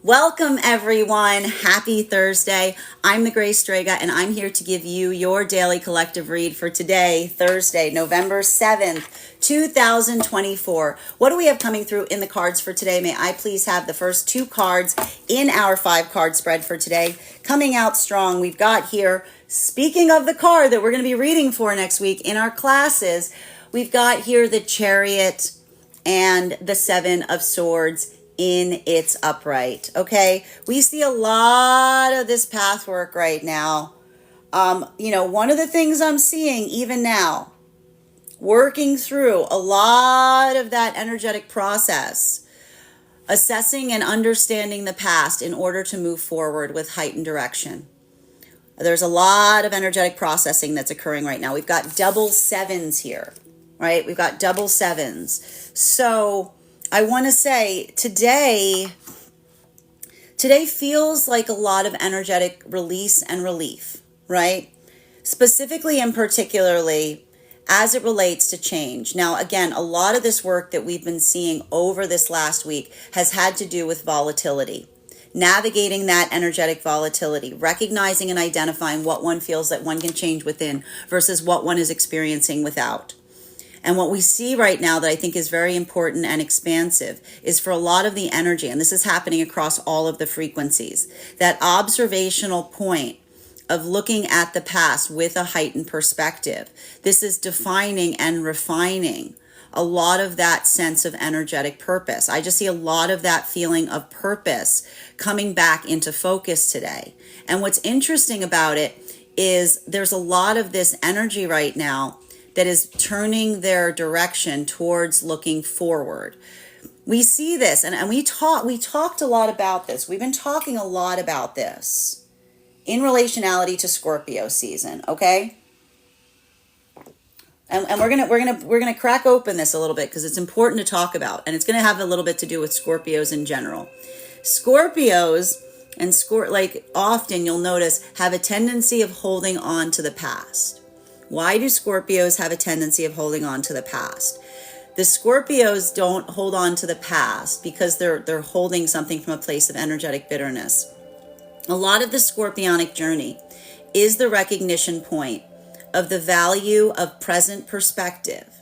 Welcome everyone. Happy Thursday. I'm the Gray Strega and I'm here to give you your daily collective read for today, Thursday, November 7th, 2024. What do we have coming through in the cards for today? May I please have the first two cards in our 5-card spread for today? Coming out strong, we've got here, speaking of the card that we're going to be reading for next week in our classes, we've got here the Chariot and the 7 of Swords in its upright. Okay, we see a lot of this path work right now. One of the things I'm seeing even now, working through a lot of that energetic process, assessing and understanding the past in order to move forward with heightened direction. There's a lot of energetic processing that's occurring right now. We've got double sevens here, right? We've got double sevens. So I want to say today feels like a lot of energetic release and relief, right? Specifically and particularly as it relates to change. Now, again, a lot of this work that we've been seeing over this last week has had to do with volatility, navigating that energetic volatility, recognizing and identifying what one feels that one can change within versus what one is experiencing without. And what we see right now that I think is very important and expansive is for a lot of the energy, and this is happening across all of the frequencies, that observational point of looking at the past with a heightened perspective. This is defining and refining a lot of that sense of energetic purpose. I just see a lot of that feeling of purpose coming back into focus today. And what's interesting about it is there's a lot of this energy right now that is turning their direction towards looking forward. We see this, and we talked a lot about this. We've been talking a lot about this in relationality to Scorpio season, okay? And we're gonna crack open this a little bit because it's important to talk about, and it's gonna have a little bit to do with Scorpios in general. Scorpios and often you'll notice have a tendency of holding on to the past. Why do Scorpios have a tendency of holding on to the past? The Scorpios don't hold on to the past because they're holding something from a place of energetic bitterness. A lot of the Scorpionic journey is the recognition point of the value of present perspective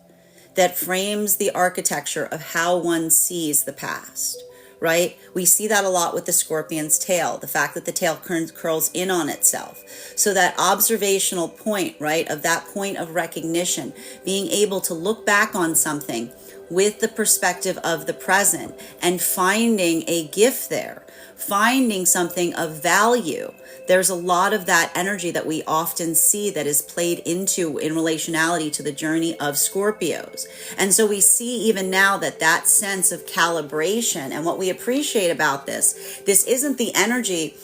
that frames the architecture of how one sees the past. Right? We see that a lot with the scorpion's tail, the fact that the tail curls in on itself. So that observational point, right, of that point of recognition, being able to look back on something with the perspective of the present and finding a gift there, finding something of value. There's a lot of that energy that we often see that is played into in relationality to the journey of Scorpios. And so we see even now that sense of calibration, and what we appreciate about this isn't the energy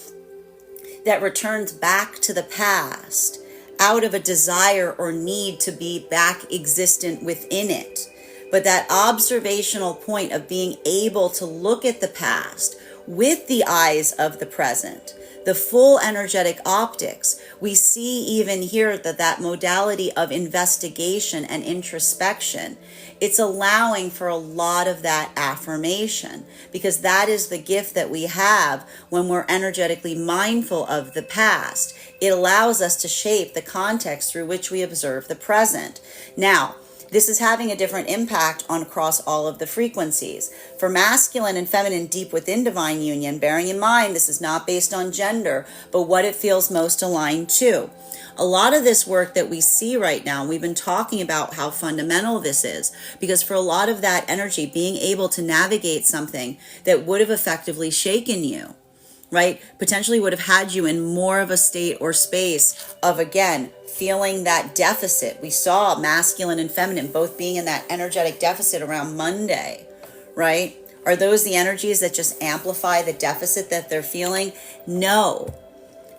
that returns back to the past out of a desire or need to be back existent within it, but that observational point of being able to look at the past with the eyes of the present, the full energetic optics. We see even here that modality of investigation and introspection, it's allowing for a lot of that affirmation, because that is the gift that we have when we're energetically mindful of the past. It allows us to shape the context through which we observe the present. Now, this is having a different impact on across all of the frequencies. For masculine and feminine deep within divine union, bearing in mind this is not based on gender, but what it feels most aligned to. A lot of this work that we see right now, we've been talking about how fundamental this is, because for a lot of that energy, being able to navigate something that would have effectively shaken you, right, potentially would have had you in more of a state or space of, again, feeling that deficit. We saw masculine and feminine both being in that energetic deficit around Monday, right? Are those the energies that just amplify the deficit that they're feeling? No.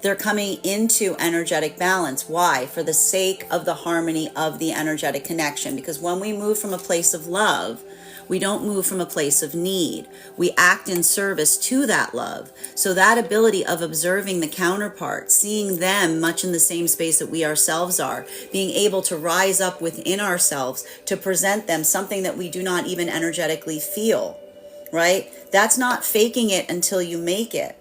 They're coming into energetic balance. Why? For the sake of the harmony of the energetic connection. Because when we move from a place of love, we don't move from a place of need. We act in service to that love. So that ability of observing the counterpart, seeing them much in the same space that we ourselves are, being able to rise up within ourselves to present them something that we do not even energetically feel, right? That's not faking it until you make it.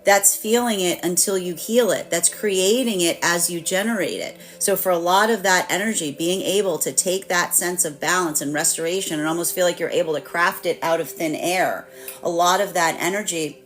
That's feeling it until you heal it. That's creating it as you generate it. So for a lot of that energy, being able to take that sense of balance and restoration and almost feel like you're able to craft it out of thin air, a lot of that energy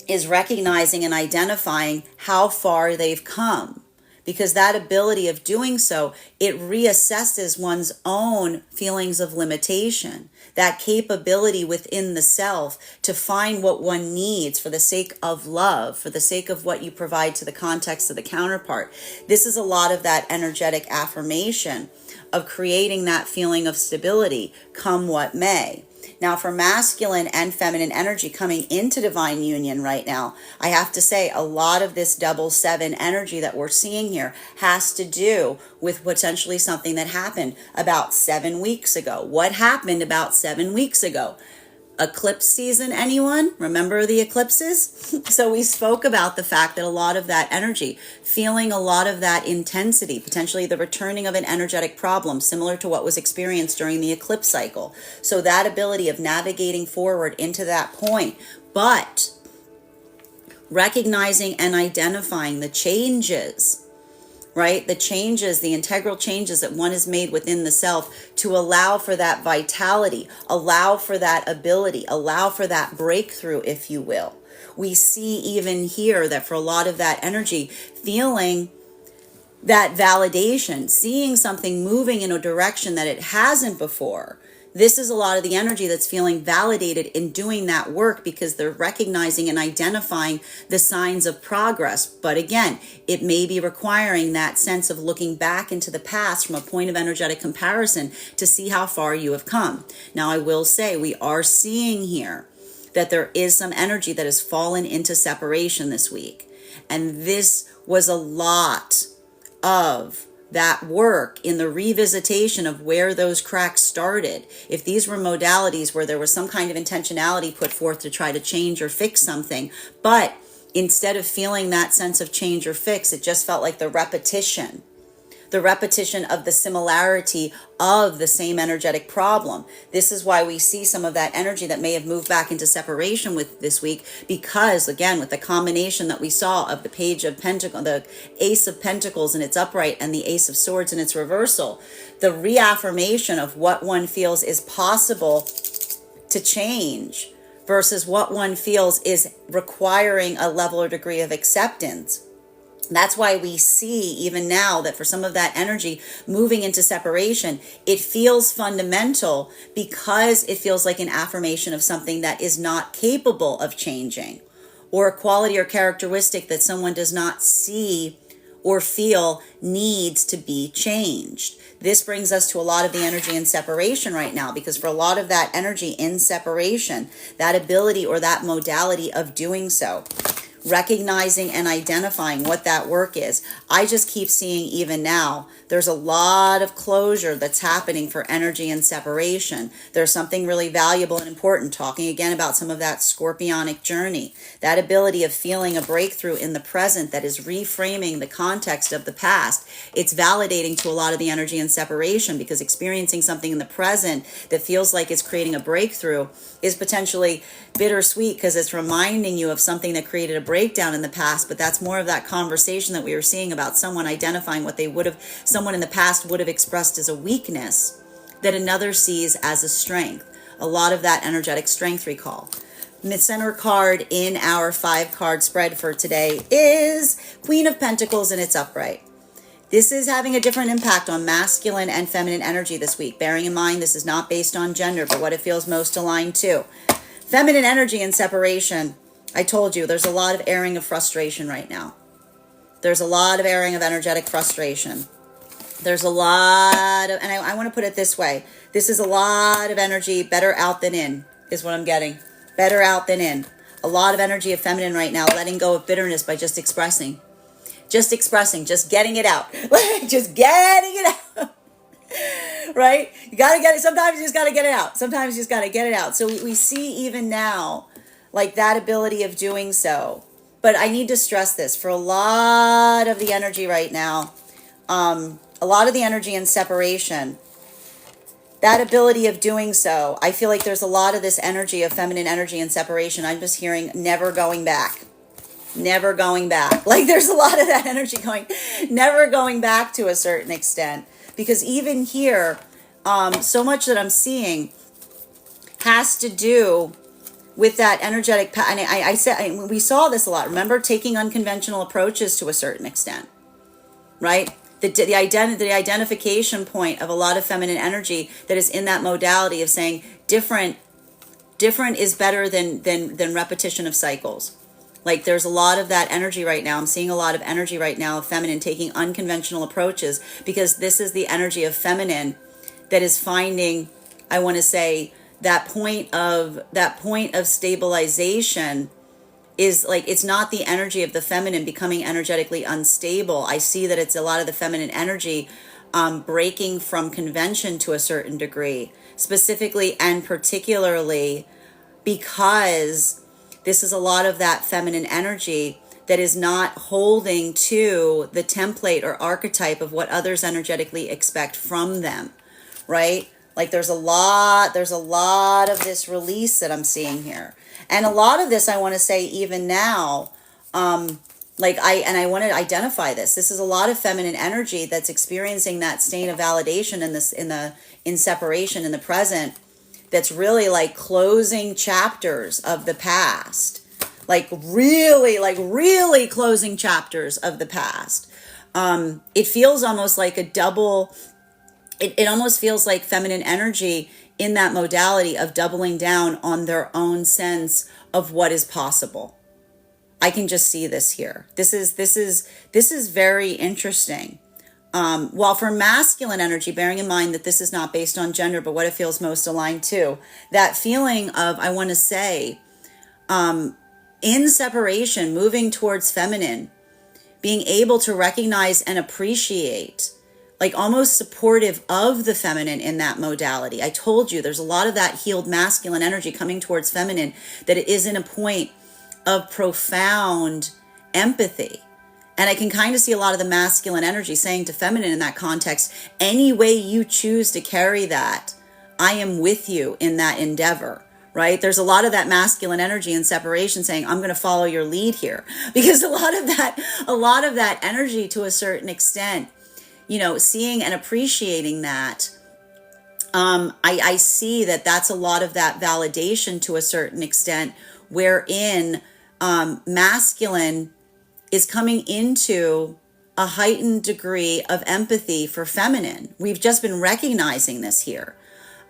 is recognizing and identifying how far they've come. Because that ability of doing so, it reassesses one's own feelings of limitation, that capability within the self to find what one needs for the sake of love, for the sake of what you provide to the context of the counterpart. This is a lot of that energetic affirmation of creating that feeling of stability, come what may. Now, for masculine and feminine energy coming into divine union right now, I have to say a lot of this 7 energy that we're seeing here has to do with potentially something that happened about 7 weeks ago. What happened about 7 weeks ago? Eclipse season, anyone? Remember the eclipses? So we spoke about the fact that a lot of that energy, feeling a lot of that intensity, potentially the returning of an energetic problem, similar to what was experienced during the eclipse cycle. So that ability of navigating forward into that point, but recognizing and identifying the changes, right? The changes, the integral changes that one has made within the self to allow for that vitality, allow for that ability, allow for that breakthrough, if you will. We see even here that for a lot of that energy, feeling that validation, seeing something moving in a direction that it hasn't before. This is a lot of the energy that's feeling validated in doing that work because they're recognizing and identifying the signs of progress. But again, it may be requiring that sense of looking back into the past from a point of energetic comparison to see how far you have come. Now, I will say we are seeing here that there is some energy that has fallen into separation this week. And this was a lot of that work in the revisitation of where those cracks started. If these were modalities where there was some kind of intentionality put forth to try to change or fix something, but instead of feeling that sense of change or fix, it just felt like the repetition of the similarity of the same energetic problem. This is why we see some of that energy that may have moved back into separation with this week, because again, with the combination that we saw of the Page of Pentacles, the Ace of Pentacles in its upright and the Ace of Swords in its reversal, the reaffirmation of what one feels is possible to change versus what one feels is requiring a level or degree of acceptance. That's why we see even now that for some of that energy moving into separation, it feels fundamental because it feels like an affirmation of something that is not capable of changing, or a quality or characteristic that someone does not see or feel needs to be changed. This brings us to a lot of the energy in separation right now, because for a lot of that energy in separation, that ability or that modality of doing so, recognizing and identifying what that work is. I just keep seeing even now, there's a lot of closure that's happening for energy and separation. There's something really valuable and important, talking again about some of that scorpionic journey, that ability of feeling a breakthrough in the present that is reframing the context of the past. It's validating to a lot of the energy and separation, because experiencing something in the present that feels like it's creating a breakthrough is potentially bittersweet, because it's reminding you of something that created a breakdown in the past. But that's more of that conversation that we were seeing about someone identifying what someone in the past would have expressed as a weakness that another sees as a strength. A lot of that energetic strength recall. Mid-center card in our 5-card spread for today is Queen of Pentacles in its upright. This is having a different impact on masculine and feminine energy this week. Bearing in mind, this is not based on gender, but what it feels most aligned to. Feminine energy and separation. I told you, there's a lot of airing of frustration right now. There's a lot of airing of energetic frustration. There's a lot of, and I want to put it this way. This is a lot of energy, better out than in, is what I'm getting. Better out than in. A lot of energy of feminine right now, letting go of bitterness by just expressing. Just expressing, just getting it out. Just getting it out. Right? You got to get it. Sometimes you just got to get it out. Sometimes you just got to get it out. So we see even now, like that ability of doing so. But I need to stress this. For a lot of the energy right now, a lot of the energy in separation, that ability of doing so, I feel like there's a lot of this energy of feminine energy and separation. I'm just hearing never going back. Never going back. Like there's a lot of that energy going, never going back to a certain extent. Because even here, so much that I'm seeing has to do with that energetic, and I said, we saw this a lot. Remember, taking unconventional approaches to a certain extent, right? The identification point of a lot of feminine energy that is in that modality of saying different is better than repetition of cycles. Like there's a lot of that energy right now. I'm seeing a lot of energy right now of feminine taking unconventional approaches, because this is the energy of feminine that is finding, I want to say, that point of stabilization is like, it's not the energy of the feminine becoming energetically unstable. I see that it's a lot of the feminine energy breaking from convention to a certain degree, specifically and particularly because this is a lot of that feminine energy that is not holding to the template or archetype of what others energetically expect from them, right? Like there's a lot of this release that I'm seeing here. And a lot of this, I want to say even now, I want to identify this. This is a lot of feminine energy that's experiencing that state of validation in separation in the present, that's really like closing chapters of the past. Like really closing chapters of the past. It feels almost like a double. It almost feels like feminine energy in that modality of doubling down on their own sense of what is possible. I can just see this here. This is very interesting. While for masculine energy, bearing in mind that this is not based on gender, but what it feels most aligned to, that feeling of, I want to say, in separation, moving towards feminine, being able to recognize and appreciate, like almost supportive of the feminine in that modality. I told you there's a lot of that healed masculine energy coming towards feminine, that it is in a point of profound empathy. And I can kind of see a lot of the masculine energy saying to feminine in that context, any way you choose to carry that, I am with you in that endeavor, right? There's a lot of that masculine energy in separation saying, I'm going to follow your lead here. Because a lot of that energy to a certain extent, seeing and appreciating that, I see that that's a lot of that validation to a certain extent, wherein masculine is coming into a heightened degree of empathy for feminine. We've just been recognizing this here.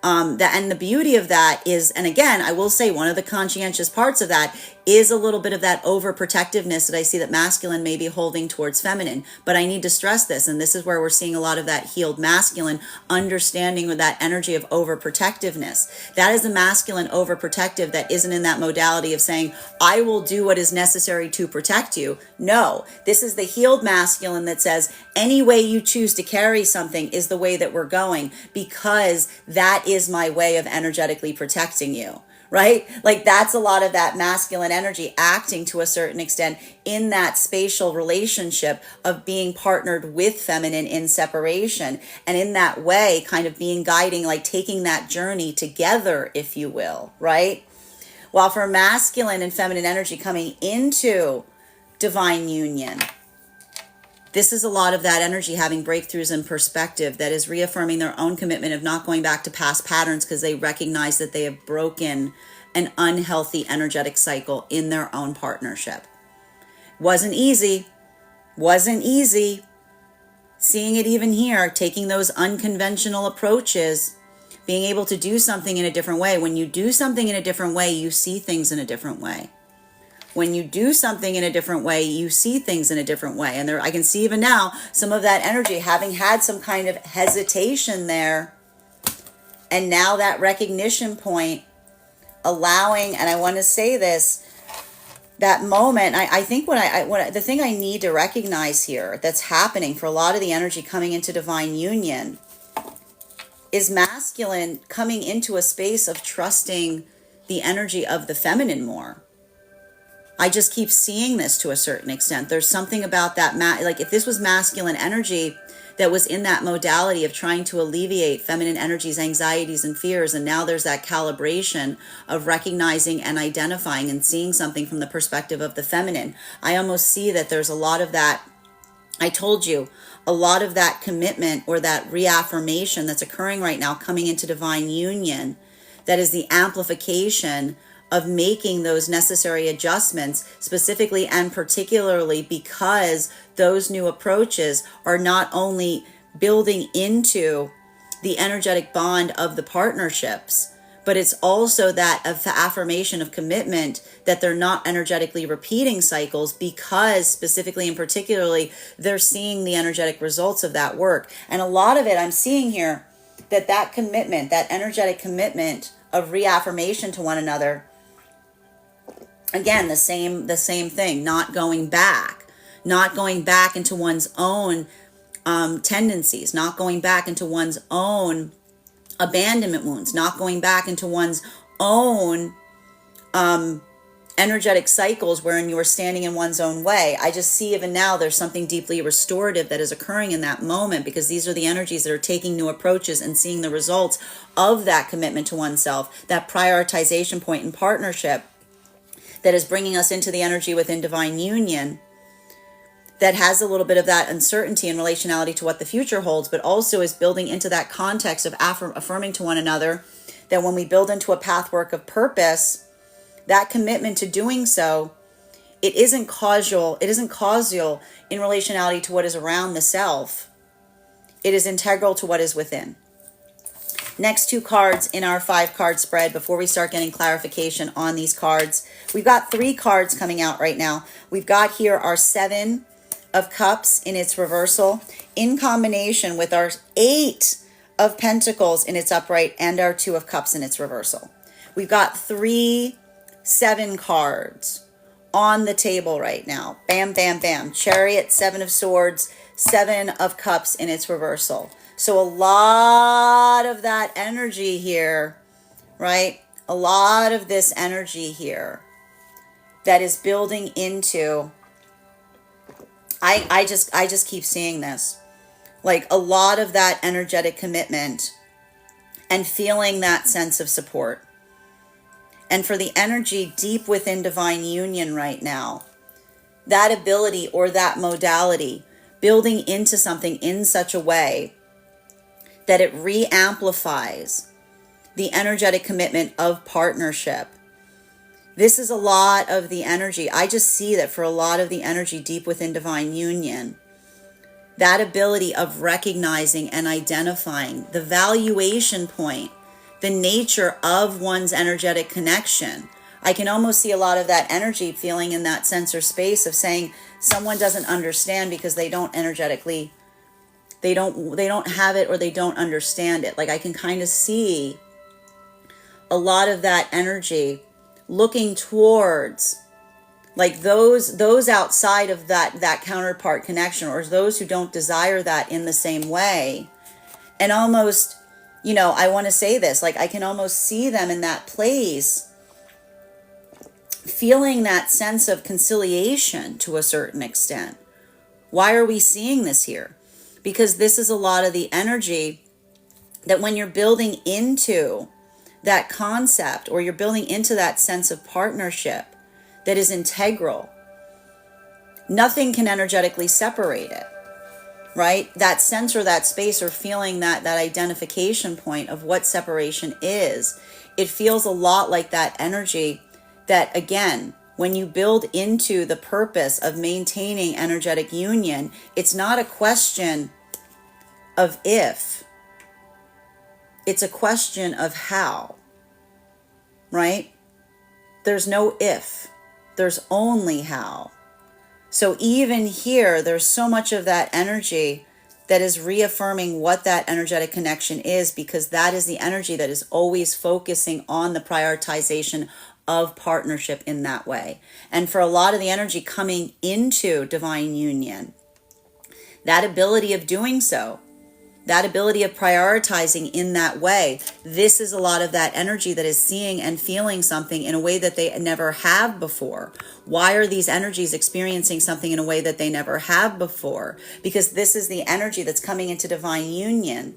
And the beauty of that is, and again, I will say one of the conscientious parts of that is a little bit of that overprotectiveness that I see that masculine may be holding towards feminine. But I need to stress this, and this is where we're seeing a lot of that healed masculine understanding with that energy of overprotectiveness. That is a masculine overprotective that isn't in that modality of saying, I will do what is necessary to protect you. No, this is the healed masculine that says, any way you choose to carry something is the way that we're going, because that is my way of energetically protecting you. Right? Like that's a lot of that masculine energy acting to a certain extent in that spatial relationship of being partnered with feminine in separation. And in that way, kind of being guiding, like taking that journey together, if you will, right? While for masculine and feminine energy coming into divine union, this is a lot of that energy having breakthroughs in perspective, that is reaffirming their own commitment of not going back to past patterns because they recognize that they have broken an unhealthy energetic cycle in their own partnership. Wasn't easy. Seeing it even here, taking those unconventional approaches, being able to do something in a different way. When you do something in a different way, you see things in a different way. When you do something in a different way, you see things in a different way. And there, I can see even now some of that energy having had some kind of hesitation there. And now that recognition point, allowing, and I want to say this, that moment, I think the thing I need to recognize here that's happening for a lot of the energy coming into divine union is masculine coming into a space of trusting the energy of the feminine more. I just keep seeing this to a certain extent. There's something about that, like if this was masculine energy that was in that modality of trying to alleviate feminine energies, anxieties, and fears. And now there's that calibration of recognizing and identifying and seeing something from the perspective of the feminine. I almost see that there's a lot of that. I told you, a lot of that commitment or that reaffirmation that's occurring right now coming into divine union, that is the amplification of making those necessary adjustments, specifically and particularly because those new approaches are not only building into the energetic bond of the partnerships, but it's also that affirmation of commitment that they're not energetically repeating cycles, because specifically and particularly they're seeing the energetic results of that work. And a lot of it I'm seeing here, that commitment, that energetic commitment of reaffirmation to one another, again, the same thing, not going back into one's own tendencies, not going back into one's own abandonment wounds, not going back into one's own energetic cycles wherein you are standing in one's own way. I just see even now there's something deeply restorative that is occurring in that moment, because these are the energies that are taking new approaches and seeing the results of that commitment to oneself, that prioritization point in partnership that is bringing us into the energy within divine union, that has a little bit of that uncertainty in relationality to what the future holds, but also is building into that context of affirming to one another that when we build into a pathwork of purpose, that commitment to doing so, it isn't causal in relationality to what is around the self. It is integral to what is within. Next two cards in our 5-card spread, before we start getting clarification on these cards, we've got 3 cards coming out right now. We've got here our 7 of Cups in its reversal, in combination with our 8 of Pentacles in its upright and our 2 of Cups in its reversal. We've got 3 7 cards on the table right now. Bam, bam, bam. Chariot, 7 of Swords, 7 of Cups in its reversal. So a lot of that energy here, right? A lot of this energy here that is building into, I just keep seeing this, like a lot of that energetic commitment and feeling that sense of support. And for the energy deep within divine union right now, that ability or that modality building into something in such a way that it re-amplifies the energetic commitment of partnership. This is a lot of the energy. I just see that for a lot of the energy deep within divine union, that ability of recognizing and identifying the valuation point, the nature of one's energetic connection. I can almost see a lot of that energy feeling in that sensor space of saying someone doesn't understand because they don't energetically, they don't have it, or they don't understand it. Like I can kind of see a lot of that energy looking towards like those outside of that counterpart connection, or those who don't desire that in the same way. And almost, you know, I want to say this, like I can almost see them in that place feeling that sense of conciliation to a certain extent. Why are we seeing this here? Because this is a lot of the energy that when you're building into that concept, or you're building into that sense of partnership that is integral, nothing can energetically separate it, right? That sense or that space or feeling, that identification point of what separation is, it feels a lot like that energy that, again, when you build into the purpose of maintaining energetic union, it's not a question of if, it's a question of how, right? There's no if, there's only how. So even here, there's so much of that energy that is reaffirming what that energetic connection is, because that is the energy that is always focusing on the prioritization of partnership in that way. And for a lot of the energy coming into divine union, that ability of doing so, that ability of prioritizing in that way. This is a lot of that energy that is seeing and feeling something in a way that they never have before. Why are these energies experiencing something in a way that they never have before? Because this is the energy that's coming into divine union,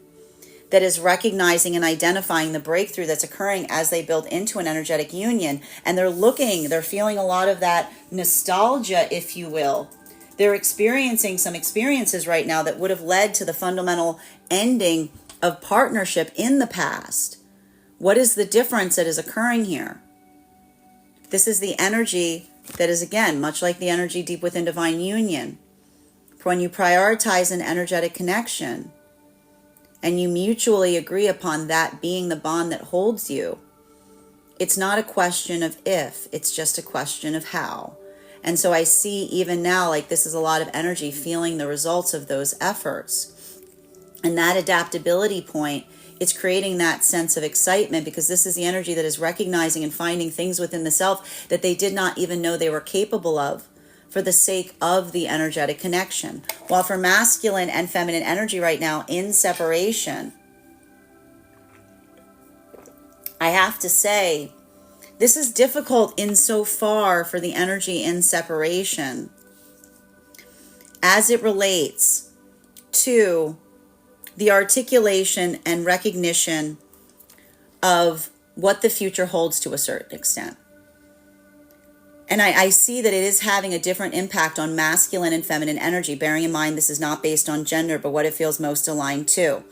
that is recognizing and identifying the breakthrough that's occurring as they build into an energetic union. And they're feeling a lot of that nostalgia, if you will. They're experiencing some experiences right now that would have led to the fundamental ending of partnership in the past. What is the difference that is occurring here? This is the energy that is, again, much like the energy deep within divine union. When you prioritize an energetic connection and you mutually agree upon that being the bond that holds you, it's not a question of if, it's just a question of how. And so I see even now, like, this is a lot of energy feeling the results of those efforts. And that adaptability point, it's creating that sense of excitement, because this is the energy that is recognizing and finding things within the self that they did not even know they were capable of for the sake of the energetic connection. While for masculine and feminine energy right now in separation, I have to say, this is difficult insofar for the energy in separation as it relates to the articulation and recognition of what the future holds to a certain extent. And I see that it is having a different impact on masculine and feminine energy, bearing in mind this is not based on gender, but what it feels most aligned to.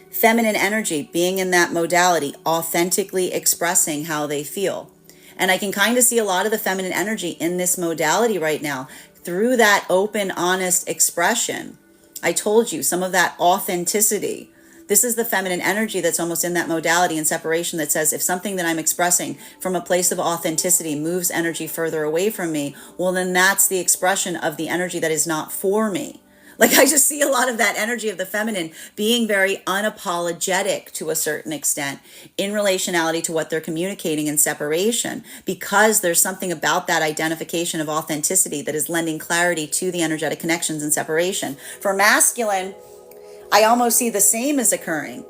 Feminine energy being in that modality, authentically expressing how they feel. And I can kind of see a lot of the feminine energy in this modality right now through that open, honest expression. I told you, some of that authenticity. This is the feminine energy that's almost in that modality in separation that says, if something that I'm expressing from a place of authenticity moves energy further away from me, well, then that's the expression of the energy that is not for me. Like, I just see a lot of that energy of the feminine being very unapologetic to a certain extent in relationality to what they're communicating in separation, because there's something about that identification of authenticity that is lending clarity to the energetic connections in separation. For masculine, I almost see the same as occurring.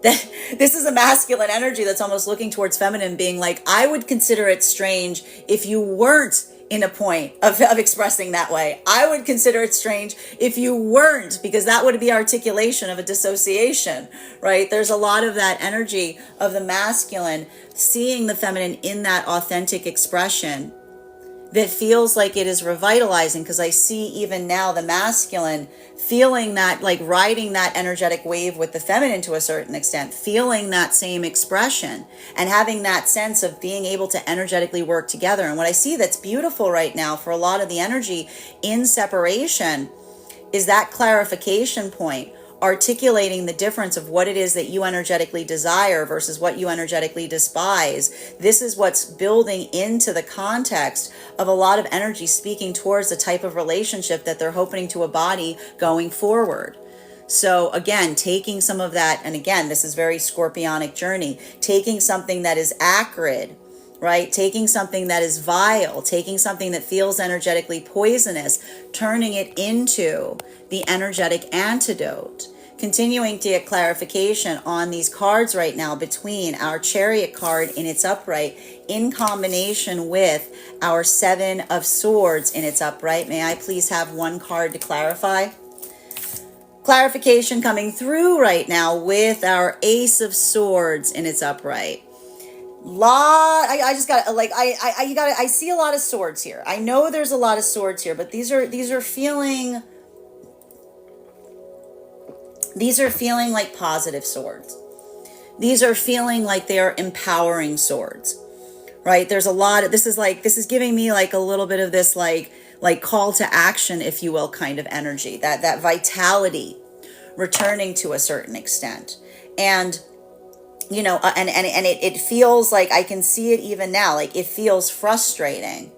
This is a masculine energy that's almost looking towards feminine, being like, I would consider it strange if you weren't in a point of expressing that way. I would consider it strange if you weren't, because that would be articulation of a dissociation, right? There's a lot of that energy of the masculine seeing the feminine in that authentic expression that feels like it is revitalizing, because I see even now the masculine feeling that, like riding that energetic wave with the feminine to a certain extent, feeling that same expression and having that sense of being able to energetically work together. And what I see that's beautiful right now for a lot of the energy in separation is that clarification point, articulating the difference of what it is that you energetically desire versus what you energetically despise. This is what's building into the context of a lot of energy speaking towards the type of relationship that they're hoping to embody going forward. So again, taking some of that, and again, this is very scorpionic journey, taking something that is acrid, right? Taking something that is vile, taking something that feels energetically poisonous, turning it into the energetic antidote. Continuing to get clarification on these cards right now between our Chariot card in its upright in combination with our Seven of Swords in its upright. May I please have one card to clarify? Clarification coming through right now with our Ace of Swords in its upright. I see a lot of swords here. I know there's a lot of swords here, but these are feeling like positive swords. These are feeling like they are empowering swords, right? There's a lot of, this is giving me like a little bit of this like call to action, if you will, kind of energy, that vitality returning to a certain extent. And you know, and it feels like, I can see it even now, like it feels frustrating.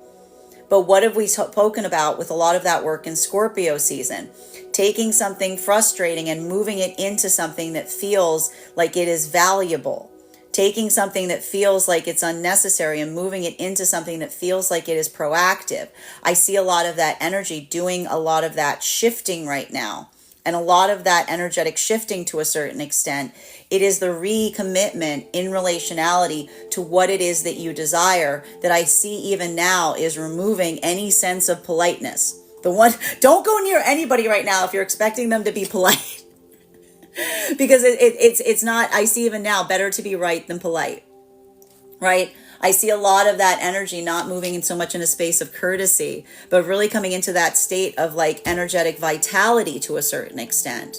But what have we spoken about with a lot of that work in Scorpio season? Taking something frustrating and moving it into something that feels like it is valuable. Taking something that feels like it's unnecessary and moving it into something that feels like it is proactive. I see a lot of that energy doing a lot of that shifting right now And a lot of that energetic shifting to a certain extent, it is the recommitment in relationality to what it is that you desire that I see even now is removing any sense of politeness. Don't go near anybody right now if you're expecting them to be polite. Because it's not, I see even now, better to be right than polite, right? I see a lot of that energy not moving in so much in a space of courtesy, but really coming into that state of like energetic vitality to a certain extent.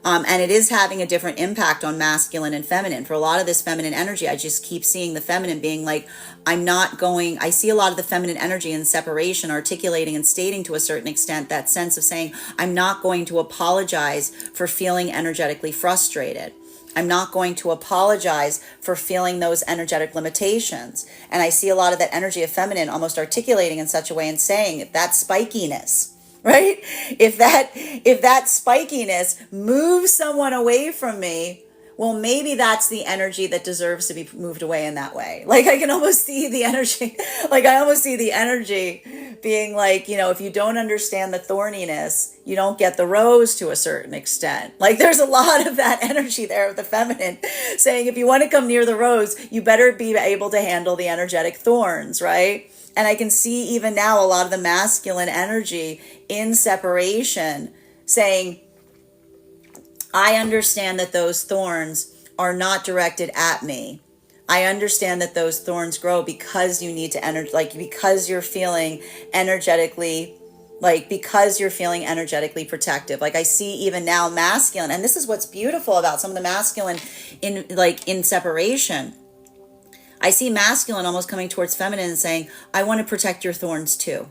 And it is having a different impact on masculine and feminine. For a lot of this feminine energy, I just keep seeing the feminine being like, I see a lot of the feminine energy in separation, articulating and stating to a certain extent that sense of saying, I'm not going to apologize for feeling energetically frustrated. I'm not going to apologize for feeling those energetic limitations. And I see a lot of that energy of feminine almost articulating in such a way and saying that spikiness, right? If that spikiness moves someone away from me, well, maybe that's the energy that deserves to be moved away in that way. Like I can almost see the energy, being like, if you don't understand the thorniness, you don't get the rose to a certain extent. Like there's a lot of that energy there of the feminine saying, if you want to come near the rose, you better be able to handle the energetic thorns, right? And I can see even now a lot of the masculine energy in separation saying, I understand that those thorns are not directed at me. I understand that those thorns grow because you need to because you're feeling energetically protective. Like I see even now masculine, and this is what's beautiful about some of the masculine in separation. I see masculine almost coming towards feminine and saying, I want to protect your thorns too.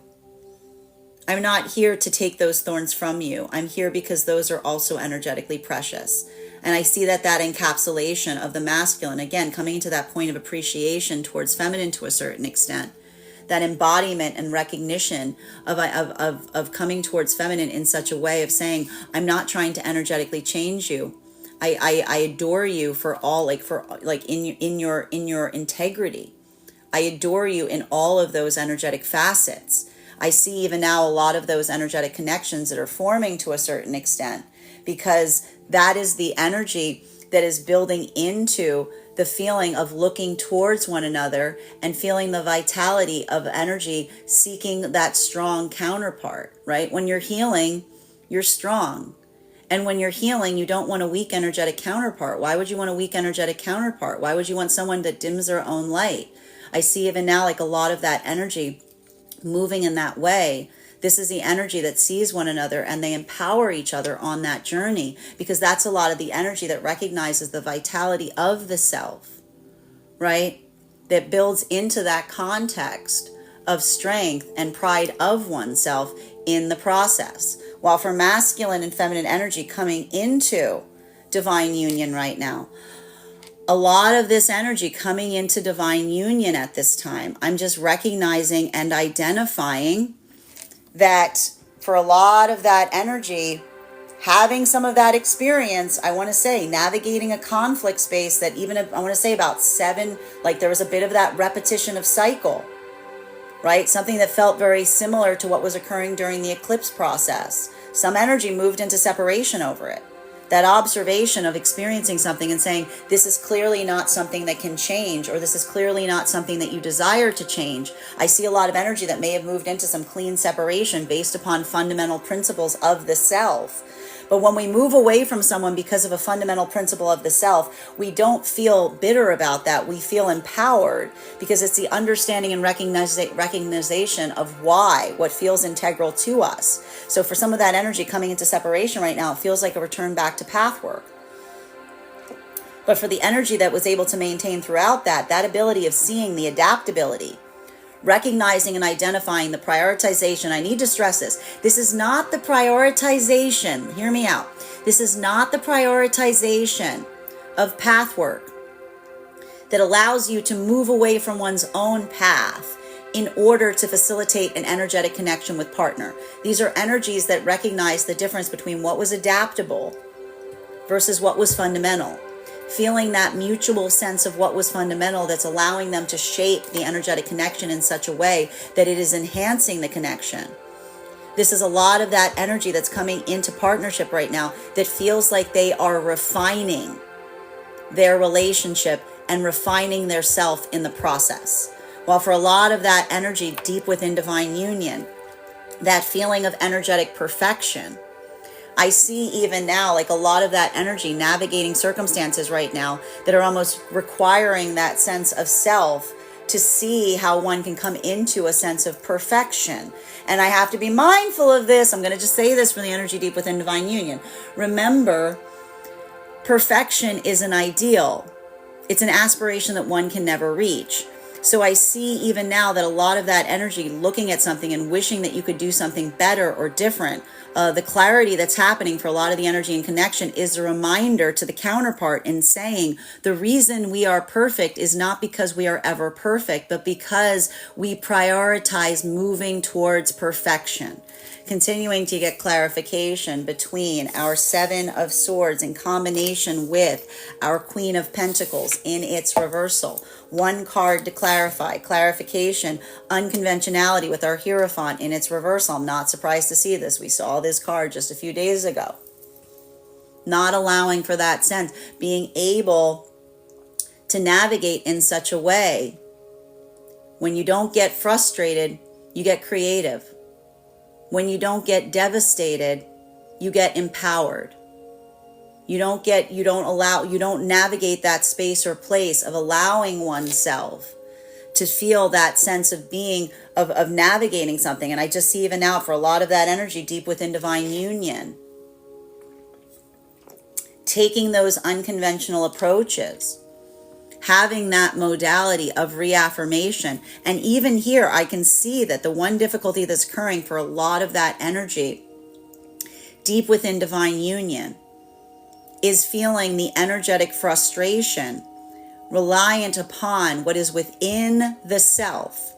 I'm not here to take those thorns from you. I'm here because those are also energetically precious. And I see that encapsulation of the masculine, again, coming into that point of appreciation towards feminine to a certain extent. That embodiment and recognition of coming towards feminine in such a way of saying, I'm not trying to energetically change you. I adore you for all, in your integrity. I adore you in all of those energetic facets. I see even now a lot of those energetic connections that are forming to a certain extent, because that is the energy that is building into the feeling of looking towards one another and feeling the vitality of energy, seeking that strong counterpart, right? When you're healing, you're strong. And when you're healing, you don't want a weak energetic counterpart. Why would you want a weak energetic counterpart? Why would you want someone that dims their own light? I see even now a lot of that energy moving in that way. This is the energy that sees one another and they empower each other on that journey, because that's a lot of the energy that recognizes the vitality of the self, right? That builds into that context of strength and pride of oneself in the process. While for masculine and feminine energy coming into divine union right now, a lot of this energy coming into divine union at this time, I'm just recognizing and identifying that for a lot of that energy, having some of that experience, I want to say, navigating a conflict space that even, I want to say about 7, there was a bit of that repetition of cycle, right? Something that felt very similar to what was occurring during the eclipse process. Some energy moved into separation over it. That observation of experiencing something and saying, this is clearly not something that can change, or this is clearly not something that you desire to change. I see a lot of energy that may have moved into some clean separation based upon fundamental principles of the self. But when we move away from someone because of a fundamental principle of the self, we don't feel bitter about that. We feel empowered because it's the understanding and recognition of why, what feels integral to us. So for some of that energy coming into separation right now, it feels like a return back to path work. But for the energy that was able to maintain throughout that ability of seeing the adaptability, recognizing and identifying the prioritization. I need to stress this. This is not the prioritization. Hear me out. This is not the prioritization of path work that allows you to move away from one's own path in order to facilitate an energetic connection with partner. These are energies that recognize the difference between what was adaptable versus what was fundamental. Feeling that mutual sense of what was fundamental that's allowing them to shape the energetic connection in such a way that it is enhancing the connection. This is a lot of that energy that's coming into partnership right now that feels like they are refining their relationship and refining their self in the process. While for a lot of that energy deep within divine union, that feeling of energetic perfection, I see even now like a lot of that energy navigating circumstances right now that are almost requiring that sense of self to see how one can come into a sense of perfection. And I have to be mindful of this. I'm going to just say this for the energy deep within divine union. Remember, perfection is an ideal. It's an aspiration that one can never reach. So I see even now that a lot of that energy looking at something and wishing that you could do something better or different, the clarity that's happening for a lot of the energy and connection is a reminder to the counterpart in saying the reason we are perfect is not because we are ever perfect, but because we prioritize moving towards perfection. Continuing to get clarification between our Seven of Swords in combination with our Queen of Pentacles in its reversal. One card to clarify. Clarification, unconventionality with our Hierophant in its reversal. I'm not surprised to see this. We saw this card just a few days ago. Not allowing for that sense. Being able to navigate in such a way. When you don't get frustrated, you get creative. When you don't get devastated, you get empowered. You don't navigate that space or place of allowing oneself to feel that sense of being, of navigating something. And I just see even now for a lot of that energy deep within divine union, taking those unconventional approaches, having that modality of reaffirmation. And even here, I can see that the one difficulty that's occurring for a lot of that energy deep within divine union is feeling the energetic frustration reliant upon what is within the self,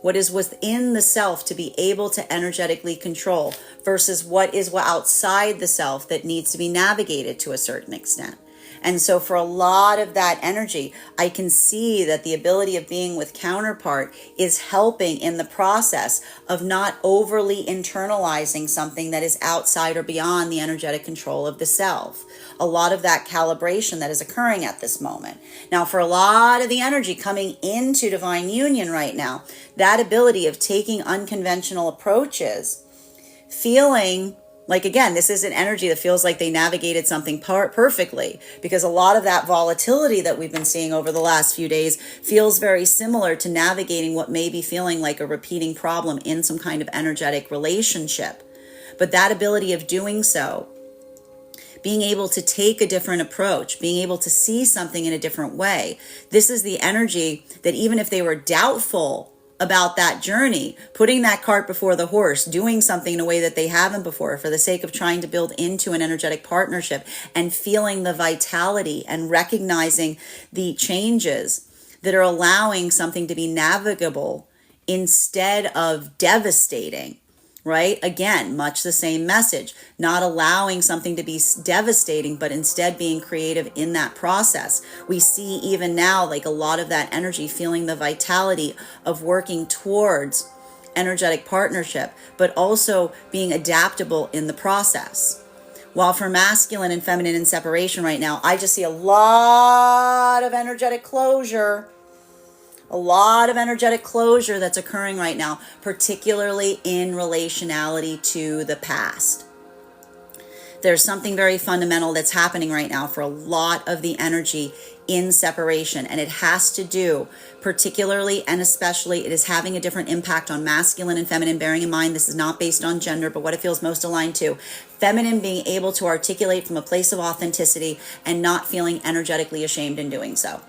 what is within the self to be able to energetically control versus what is outside the self that needs to be navigated to a certain extent. And so for a lot of that energy, I can see that the ability of being with counterpart is helping in the process of not overly internalizing something that is outside or beyond the energetic control of the self. A lot of that calibration that is occurring at this moment. Now, for a lot of the energy coming into divine union right now, that ability of taking unconventional approaches, feeling like, again, this is an energy that feels like they navigated something perfectly, because a lot of that volatility that we've been seeing over the last few days feels very similar to navigating what may be feeling like a repeating problem in some kind of energetic relationship. But that ability of doing so, being able to take a different approach, being able to see something in a different way, this is the energy that even if they were doubtful about that journey, putting that cart before the horse, doing something in a way that they haven't before for the sake of trying to build into an energetic partnership and feeling the vitality and recognizing the changes that are allowing something to be navigable instead of devastating, right? Again, much the same message, not allowing something to be devastating, but instead being creative in that process. We see even now, like a lot of that energy, feeling the vitality of working towards energetic partnership, but also being adaptable in the process. While for masculine and feminine in separation right now, I just see a lot of energetic closure. A lot of energetic closure that's occurring right now, particularly in relationality to the past. There's something very fundamental that's happening right now for a lot of the energy in separation, and it has to do, particularly and especially, it is having a different impact on masculine and feminine, bearing in mind this is not based on gender, but what it feels most aligned to. Feminine being able to articulate from a place of authenticity and not feeling energetically ashamed in doing so.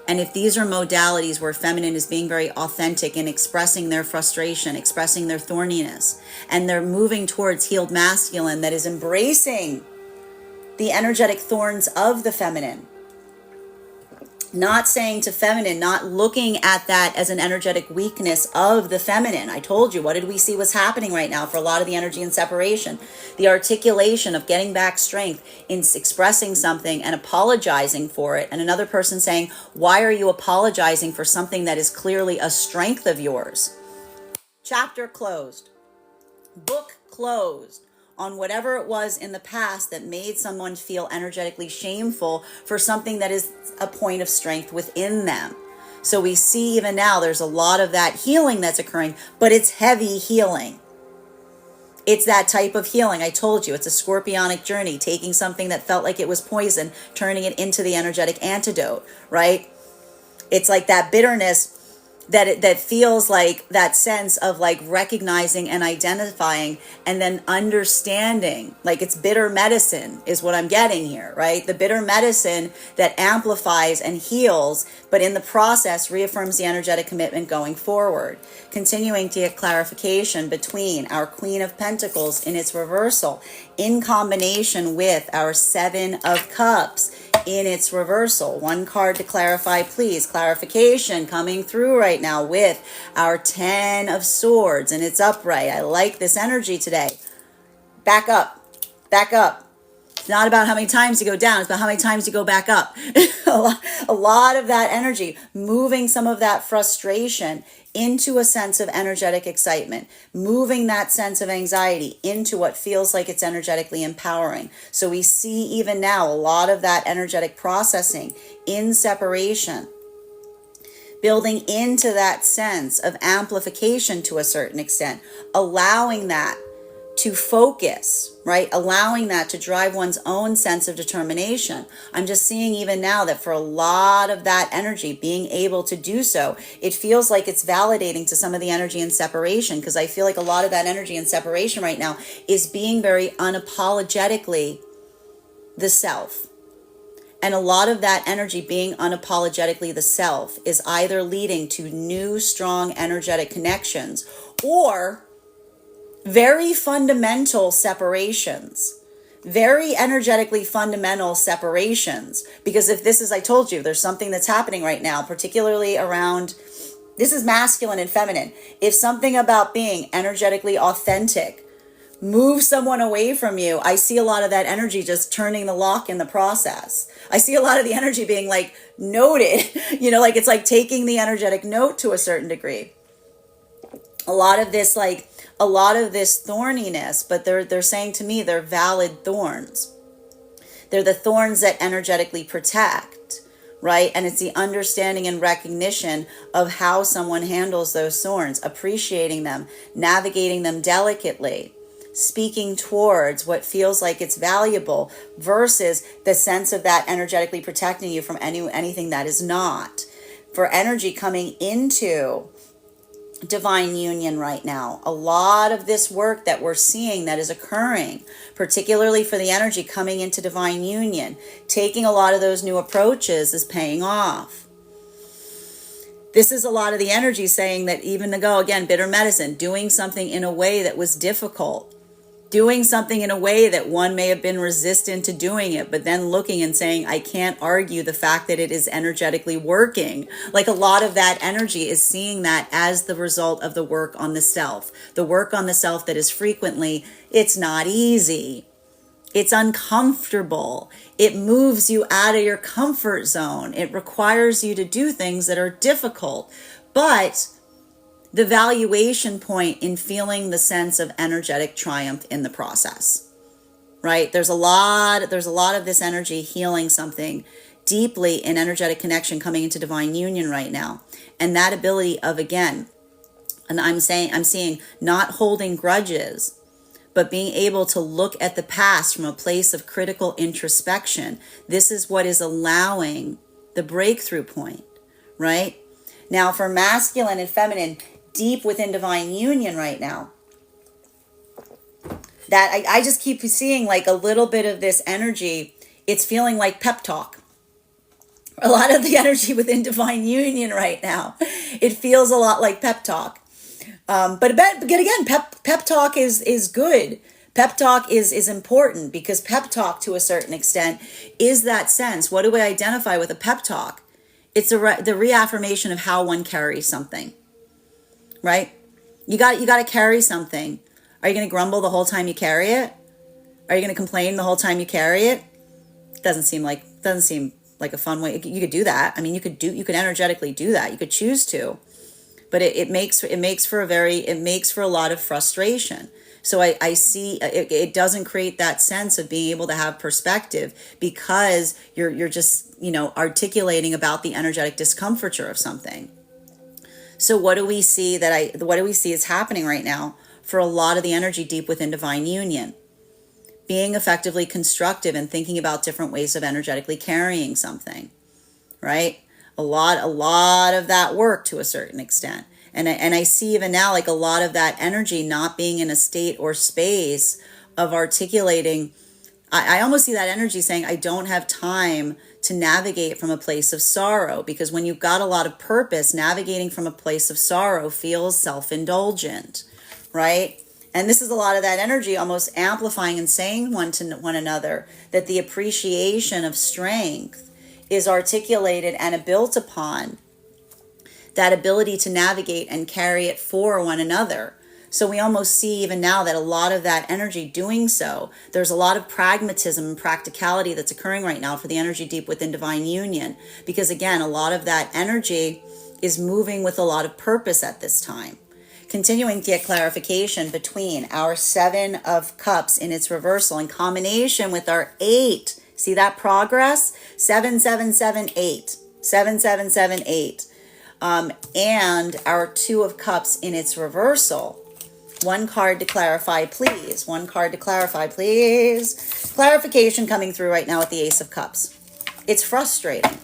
And if these are modalities where feminine is being very authentic in expressing their frustration, expressing their thorniness, and they're moving towards healed masculine that is embracing the energetic thorns of the feminine, not saying to feminine, not looking at that as an energetic weakness of the feminine. I told you, what did we see was happening right now for a lot of the energy in separation? The articulation of getting back strength in expressing something and apologizing for it. And another person saying, why are you apologizing for something that is clearly a strength of yours? Chapter closed. Book closed on whatever it was in the past that made someone feel energetically shameful for something that is a point of strength within them. So we see even now there's a lot of that healing that's occurring, but it's heavy healing. It's that type of healing. I told you, it's a scorpionic journey, taking something that felt like it was poison, turning it into the energetic antidote, right? It's like that bitterness that feels like that sense of like recognizing and identifying and then understanding, like it's bitter medicine is what I'm getting here, right? The bitter medicine that amplifies and heals, but in the process reaffirms the energetic commitment going forward. Continuing to get clarification between our Queen of Pentacles in its reversal in combination with our Seven of Cups in its reversal. One card to clarify, please. Clarification coming through right now with our Ten of Swords, and it's upright. I like this energy today. Back up. Back up. It's not about how many times you go down. It's about how many times you go back up. a lot of that energy, moving some of that frustration into a sense of energetic excitement, moving that sense of anxiety into what feels like it's energetically empowering. So we see even now a lot of that energetic processing in separation, building into that sense of amplification to a certain extent, allowing that to focus, right? Allowing that to drive one's own sense of determination. I'm just seeing even now that for a lot of that energy, being able to do so, it feels like it's validating to some of the energy in separation, because I feel like a lot of that energy in separation right now is being very unapologetically the self. And a lot of that energy being unapologetically the self is either leading to new, strong, energetic connections or very fundamental separations, very energetically fundamental separations. Because if this is, I told you, there's something that's happening right now, particularly around, this is masculine and feminine. If something about being energetically authentic moves someone away from you, I see a lot of that energy just turning the lock in the process. I see a lot of the energy being like noted, like it's like taking the energetic note to a certain degree. A lot of this thorniness, but they're saying to me they're valid thorns. They're the thorns that energetically protect, right? And it's the understanding and recognition of how someone handles those thorns, appreciating them, navigating them delicately, speaking towards what feels like it's valuable versus the sense of that energetically protecting you from anything that is not. For energy coming into divine union right now, a lot of this work that we're seeing that is occurring, particularly for the energy coming into divine union, taking a lot of those new approaches is paying off. This is a lot of the energy saying that even to go, again, bitter medicine, doing something in a way that was difficult, doing something in a way that one may have been resistant to doing it, but then looking and saying, I can't argue the fact that it is energetically working. Like a lot of that energy is seeing that as the result of the work on the self. The work on the self that is frequently, it's not easy. It's uncomfortable. It moves you out of your comfort zone. It requires you to do things that are difficult. But the valuation point in feeling the sense of energetic triumph in the process, right? There's a lot of this energy healing something deeply in energetic connection coming into divine union right now. And that ability of, again, and I'm seeing not holding grudges, but being able to look at the past from a place of critical introspection. This is what is allowing the breakthrough point, right? Now for masculine and feminine, deep within divine union right now, that I just keep seeing like a little bit of this energy. It's feeling like pep talk. A lot of the energy within divine union right now, it feels a lot like pep talk. But again, pep talk is good. Pep talk is important because pep talk to a certain extent is that sense. What do we identify with a pep talk? It's the reaffirmation of how one carries something. Right? You got to carry something. Are you going to grumble the whole time you carry it? Are you going to complain the whole time you carry it? Doesn't seem like a fun way. You could do that. I mean, you could energetically do that. You could choose to, but it makes for a lot of frustration. So I see it doesn't create that sense of being able to have perspective because you're just, articulating about the energetic discomfiture of something. So what do we see is happening right now for a lot of the energy deep within divine union? Being effectively constructive and thinking about different ways of energetically carrying something, right? A lot of that work to a certain extent. And I see even now, like, a lot of that energy not being in a state or space of articulating. I almost see that energy saying, I don't have time to navigate from a place of sorrow, because when you've got a lot of purpose, navigating from a place of sorrow feels self-indulgent, right? And this is a lot of that energy almost amplifying and saying one to one another that the appreciation of strength is articulated and built upon that ability to navigate and carry it for one another. So we almost see even now that a lot of that energy doing so, there's a lot of pragmatism and practicality that's occurring right now for the energy deep within divine union. Because again, a lot of that energy is moving with a lot of purpose at this time. Continuing to get clarification between our 7 of Cups in its reversal in combination with our 8. See that progress? 7, 7, 7, 8. 7, 7, 7, 8. And our 2 of Cups in its reversal. One card to clarify, please. One card to clarify, please. Clarification coming through right now with the Ace of Cups. It's frustrating.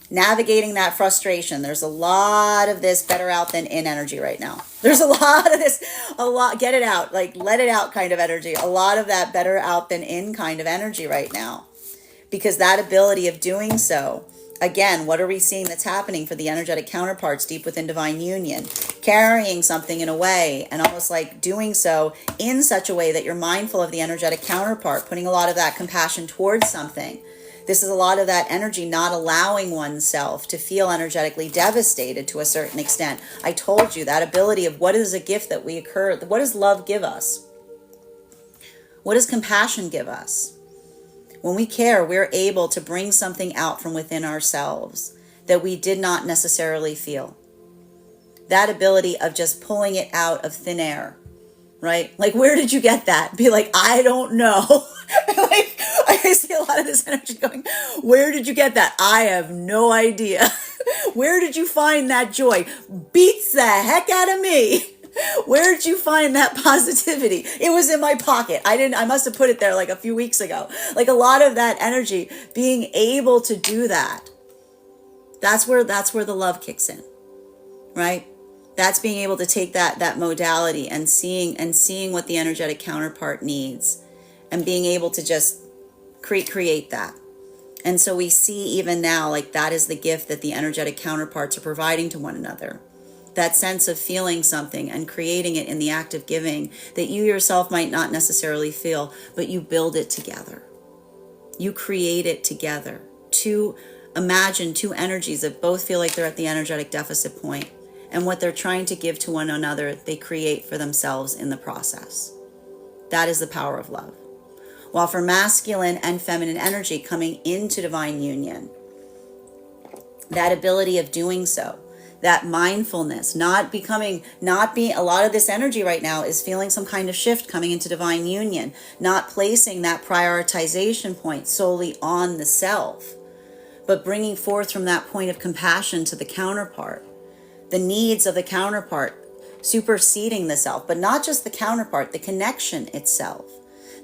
Navigating that frustration. There's a lot of this better out than in energy right now. There's a lot of this, get it out, like let it out kind of energy. A lot of that better out than in kind of energy right now. Because that ability of doing so, again, what are we seeing that's happening for the energetic counterparts deep within divine union? Carrying something in a way and almost like doing so in such a way that you're mindful of the energetic counterpart, putting a lot of that compassion towards something. This is a lot of that energy not allowing oneself to feel energetically devastated to a certain extent. I told you that ability of what is a gift that we occur. What does love give us? What does compassion give us? When we care, we're able to bring something out from within ourselves that we did not necessarily feel. That ability of just pulling it out of thin air, right? Like, where did you get that? Be like, I don't know. Like, I see a lot of this energy going, where did you get that? I have no idea. Where did you find that joy? Beats the heck out of me. Where did you find that positivity? It was in my pocket. I must have put it there like a few weeks ago. Like, a lot of that energy, being able to do that. That's where the love kicks in, right? That's being able to take that modality and seeing what the energetic counterpart needs and being able to just create that. And so we see even now, like, that is the gift that the energetic counterparts are providing to one another. That sense of feeling something and creating it in the act of giving that you yourself might not necessarily feel, but you build it together. You create it together. Imagine two energies that both feel like they're at the energetic deficit point, and what they're trying to give to one another, they create for themselves in the process. That is the power of love. While for masculine and feminine energy coming into divine union, that ability of doing so, that mindfulness, not being, a lot of this energy right now is feeling some kind of shift coming into divine union, not placing that prioritization point solely on the self, but bringing forth from that point of compassion to the counterpart, the needs of the counterpart superseding the self, but not just the counterpart, the connection itself.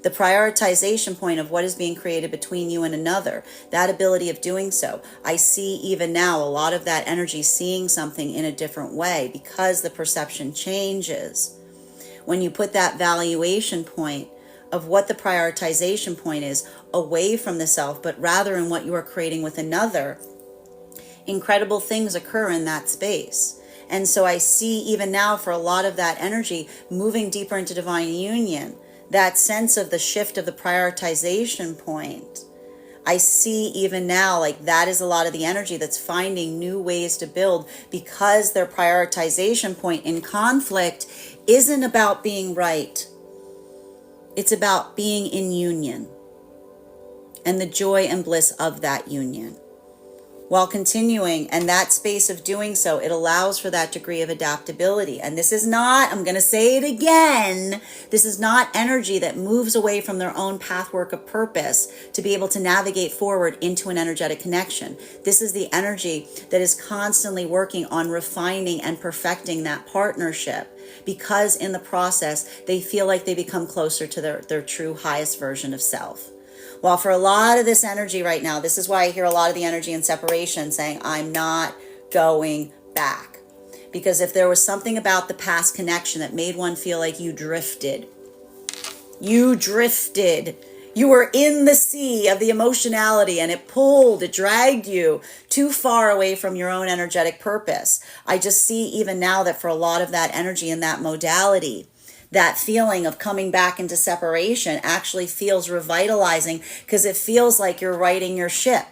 The prioritization point of what is being created between you and another, that ability of doing so. I see even now a lot of that energy seeing something in a different way because the perception changes. When you put that valuation point of what the prioritization point is away from the self, but rather in what you are creating with another, incredible things occur in that space. And so I see even now for a lot of that energy moving deeper into divine union, that sense of the shift of the prioritization point. I see even now, like, that is a lot of the energy that's finding new ways to build because their prioritization point in conflict isn't about being right. It's about being in union and the joy and bliss of that union. while continuing. And that space of doing so, it allows for that degree of adaptability. And this is not, I'm going to say it again, this is not energy that moves away from their own pathwork of purpose to be able to navigate forward into an energetic connection. This is the energy that is constantly working on refining and perfecting that partnership, because in the process, they feel like they become closer to their true highest version of self. While for a lot of this energy right now, this is why I hear a lot of the energy in separation saying, I'm not going back. Because if there was something about the past connection that made one feel like you drifted, you were in the sea of the emotionality and it pulled, it dragged you too far away from your own energetic purpose. I just see even now that for a lot of that energy and that modality, that feeling of coming back into separation actually feels revitalizing, because it feels like you're righting your ship.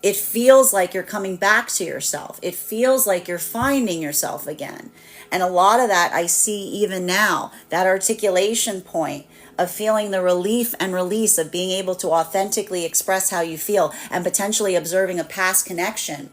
It feels like you're coming back to yourself. It feels like you're finding yourself again. And a lot of that I see even now, that articulation point of feeling the relief and release of being able to authentically express how you feel, and potentially observing a past connection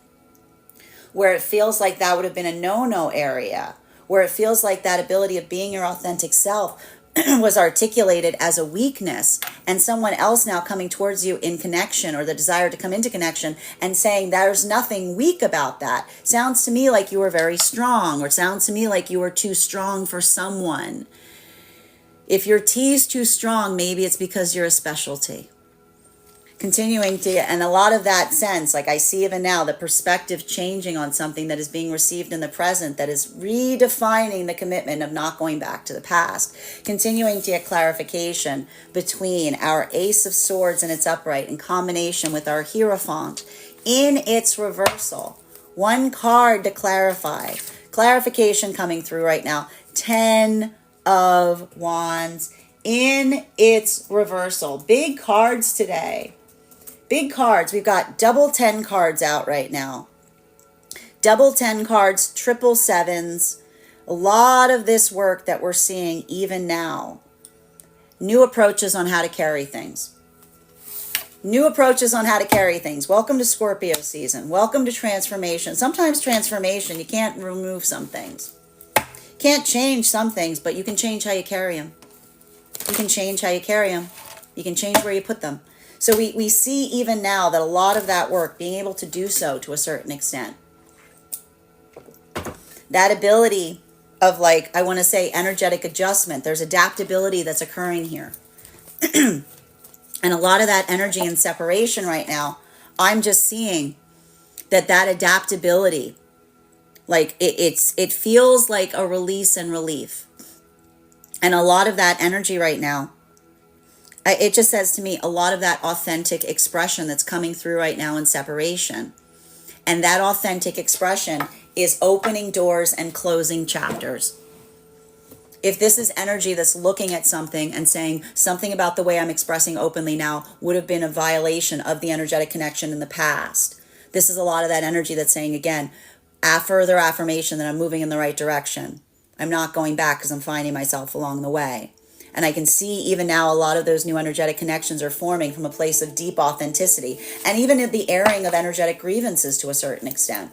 where it feels like that would have been a no-no area, where it feels like that ability of being your authentic self was articulated as a weakness, and someone else now coming towards you in connection, or the desire to come into connection and saying there's nothing weak about that. Sounds to me like you were very strong, or sounds to me like you were too strong for someone. If your T is too strong, maybe it's because you're a specialty. Continuing to, and a lot of that sense, like I see even now, the perspective changing on something that is being received in the present, that is redefining the commitment of not going back to the past. Continuing to get clarification between our Ace of Swords in its upright in combination with our Hierophant in its reversal. One card to clarify. Clarification coming through right now. 10 of Wands in its reversal. Big cards today. Big cards. We've got double 10 cards out right now. Double 10 cards, triple sevens. A lot of this work that we're seeing even now. New approaches on how to carry things. New approaches on how to carry things. Welcome to Scorpio season. Welcome to transformation. Sometimes transformation, you can't remove some things. Can't change some things, but you can change how you carry them. You can change how you carry them. You can change where you put them. So we see even now that a lot of that work, being able to do so to a certain extent, that ability of, like, I want to say energetic adjustment, there's adaptability that's occurring here. And a lot of that energy in separation right now, I'm just seeing that adaptability, like it feels like a release and relief. And a lot of that energy right now, it just says to me, a lot of that authentic expression that's coming through right now in separation. And that authentic expression is opening doors and closing chapters. If this is energy that's looking at something and saying something about the way I'm expressing openly now would have been a violation of the energetic connection in the past, this is a lot of that energy that's saying, again, further affirmation that I'm moving in the right direction. I'm not going back because I'm finding myself along the way. And I can see even now a lot of those new energetic connections are forming from a place of deep authenticity, and even in the airing of energetic grievances to a certain extent.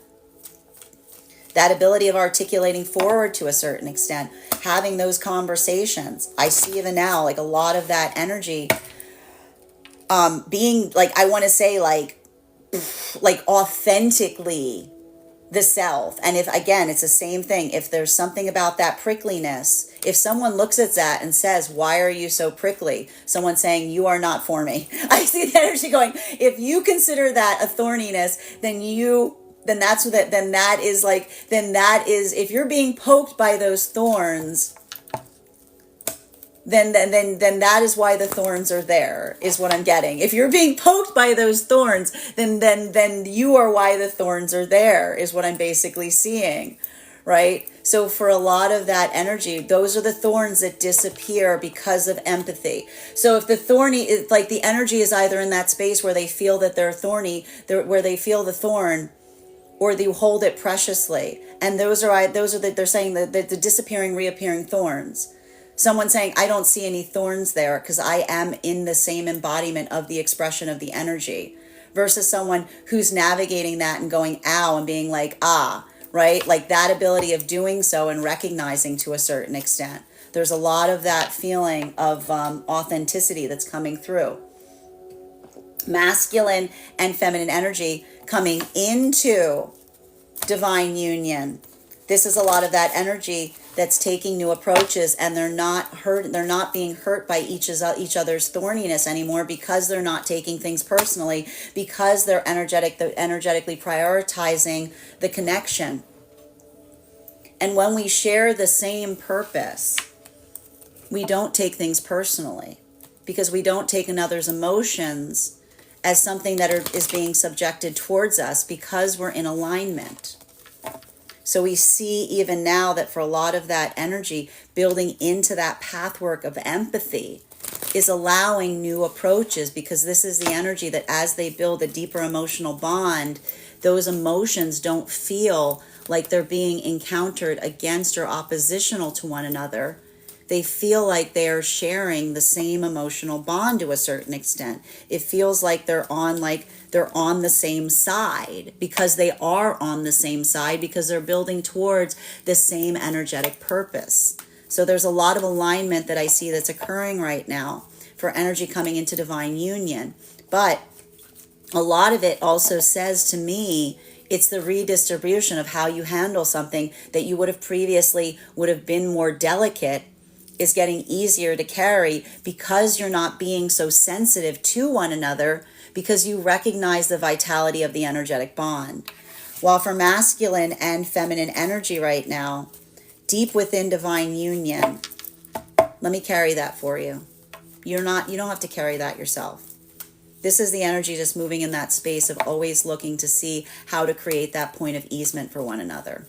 That ability of articulating forward to a certain extent, having those conversations. I see even now like a lot of that energy being, like, I want to say like authentically the self. And if, again, it's the same thing. If there's something about that prickliness, if someone looks at that and says, why are you so prickly? Someone saying, you are not for me. I see the energy going, if you consider that a thorniness, then that is, if you're being poked by those thorns, then that is why the thorns are there, is what I'm getting. If you're being poked by those thorns, then you are why the thorns are there, is what I'm basically seeing, right? So for a lot of that energy, those are the thorns that disappear because of empathy. So if the thorny, like the energy is either in that space where they feel that they're thorny, where they feel the thorn, or they hold it preciously. And they're saying the disappearing, reappearing thorns. Someone saying, I don't see any thorns there because I am in the same embodiment of the expression of the energy, versus someone who's navigating that and going, ow, and being like, ah, right? Like that ability of doing so and recognizing to a certain extent. There's a lot of that feeling of authenticity that's coming through. Masculine and feminine energy coming into divine union. This is a lot of that energy that's taking new approaches, and they're not being hurt by each other's thorniness anymore, because they're not taking things personally, because they're energetically prioritizing the connection. And when we share the same purpose, we don't take things personally, because we don't take another's emotions as something that is being subjected towards us, because we're in alignment. So we see even now that for a lot of that energy, building into that pathwork of empathy is allowing new approaches, because this is the energy that as they build a deeper emotional bond, those emotions don't feel like they're being encountered against or oppositional to one another. They feel like they're sharing the same emotional bond to a certain extent. It feels like they're on the same side, because they are on the same side, because they're building towards the same energetic purpose. So there's a lot of alignment that I see that's occurring right now for energy coming into divine union. But a lot of it also says to me, it's the redistribution of how you handle something that you would have been more delicate, is getting easier to carry, because you're not being so sensitive to one another, because you recognize the vitality of the energetic bond. While for masculine and feminine energy right now, deep within divine union, let me carry that for you. You don't have to carry that yourself. This is the energy just moving in that space of always looking to see how to create that point of easement for one another,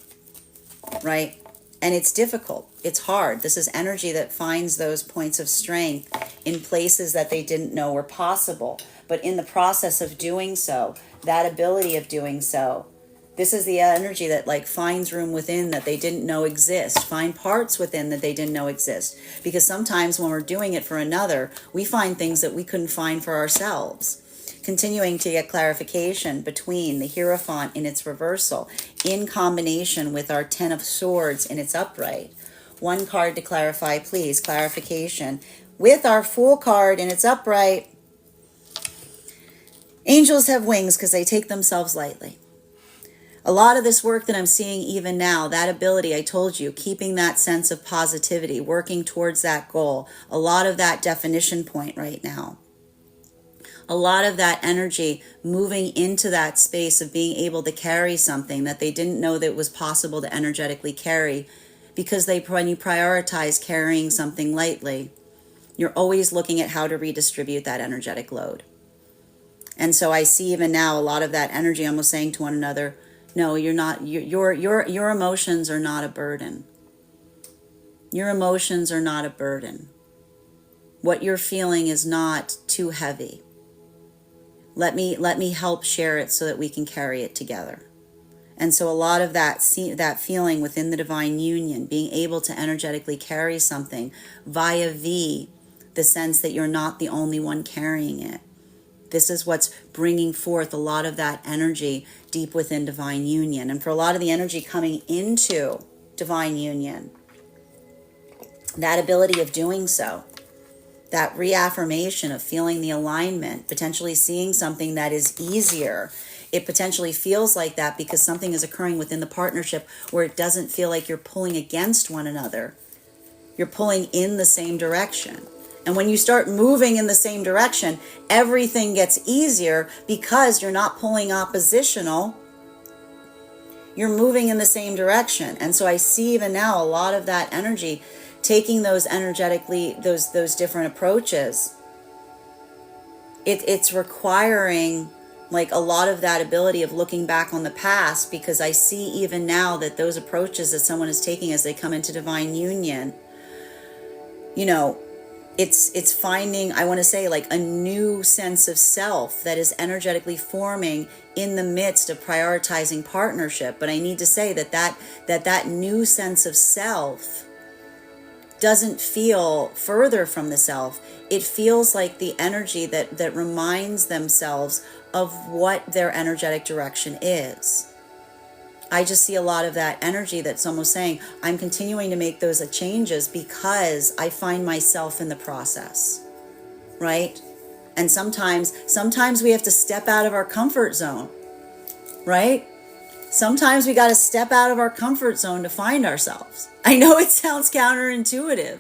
right? And it's difficult. It's hard. This is energy that finds those points of strength in places that they didn't know were possible. But in the process of doing so, that ability of doing so, this is the energy that finds room within that they didn't know exist, find parts within that they didn't know exist. Because sometimes when we're doing it for another, we find things that we couldn't find for ourselves. Continuing to get clarification between the Hierophant in its reversal in combination with our Ten of Swords in its upright. One card to clarify, please. Clarification. With our Fool card in its upright, angels have wings because they take themselves lightly. A lot of this work that I'm seeing even now, that ability I told you, keeping that sense of positivity, working towards that goal, a lot of that definition point right now. A lot of that energy moving into that space of being able to carry something that they didn't know that was possible to energetically carry, because when you prioritize carrying something lightly, you're always looking at how to redistribute that energetic load. And so I see even now a lot of that energy almost saying to one another, no, you're not, your emotions are not a burden. Your emotions are not a burden. What you're feeling is not too heavy. Let me help share it so that we can carry it together. And so a lot of that feeling within the divine union, being able to energetically carry something via the sense that you're not the only one carrying it. This is what's bringing forth a lot of that energy deep within divine union. And for a lot of the energy coming into divine union, that ability of doing so, that reaffirmation of feeling the alignment, potentially seeing something that is easier. It potentially feels like that because something is occurring within the partnership where it doesn't feel like you're pulling against one another. You're pulling in the same direction. And when you start moving in the same direction, everything gets easier because you're not pulling oppositional. You're moving in the same direction. And so I see even now a lot of that energy taking those energetically, those different approaches. It's requiring a lot of that ability of looking back on the past, because I see even now that those approaches that someone is taking as they come into divine union, it's finding, I want to say, a new sense of self that is energetically forming in the midst of prioritizing partnership. But I need to say that new sense of self doesn't feel further from the self. It feels like the energy that reminds themselves of what their energetic direction is. I just see a lot of that energy that's almost saying, I'm continuing to make those changes because I find myself in the process, right? And sometimes we have to step out of our comfort zone, right? Sometimes we got to step out of our comfort zone to find ourselves. I know it sounds counterintuitive.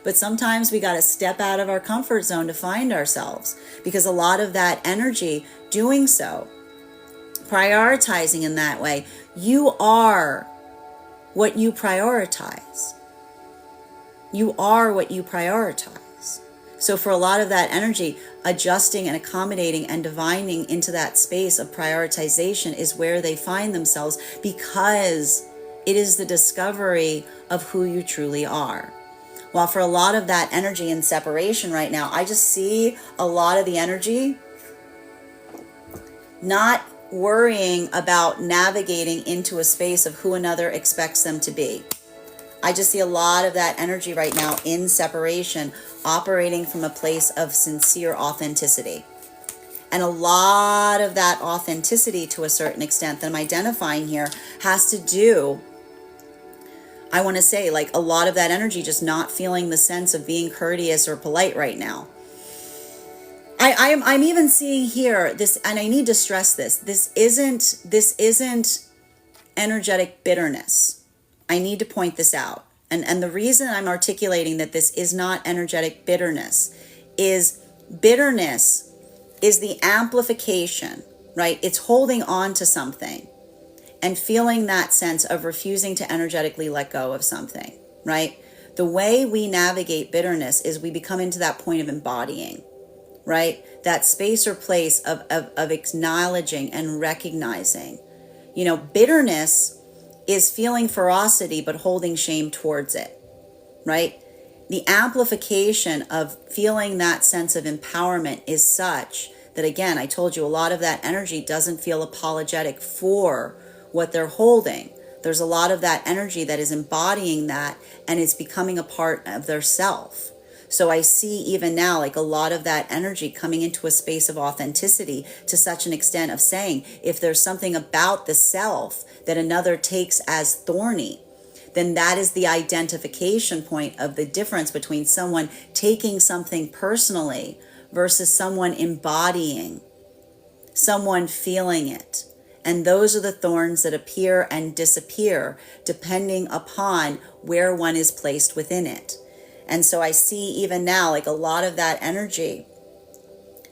But sometimes we got to step out of our comfort zone to find ourselves, because a lot of that energy doing so, prioritizing in that way, you are what you prioritize. You are what you prioritize. So for a lot of that energy, adjusting and accommodating and divining into that space of prioritization is where they find themselves, because it is the discovery of who you truly are. While for a lot of that energy in separation right now, I just see a lot of the energy not worrying about navigating into a space of who another expects them to be. I just see a lot of that energy right now in separation, operating from a place of sincere authenticity. And a lot of that authenticity, to a certain extent, that I'm identifying here has to do, I want to say, like a lot of that energy just not feeling the sense of being courteous or polite right now. I'm even seeing here this, and I need to stress this. This isn't energetic bitterness. I need to point this out. And the reason I'm articulating that this is not energetic bitterness is the amplification, right? It's holding on to something and feeling that sense of refusing to energetically let go of something, right? The way we navigate bitterness is we become into that point of embodying, right? That space or place of acknowledging and recognizing. You know, bitterness is feeling ferocity but holding shame towards it, right? The amplification of feeling that sense of empowerment is such that, again, I told you, a lot of that energy doesn't feel apologetic for what they're holding. There's a lot of that energy that is embodying that, and it's becoming a part of their self. So I see even now, like a lot of that energy coming into a space of authenticity, to such an extent of saying, if there's something about the self that another takes as thorny, then that is the identification point of the difference between someone taking something personally versus someone embodying, someone feeling it. And those are the thorns that appear and disappear depending upon where one is placed within it. And so I see even now, like a lot of that energy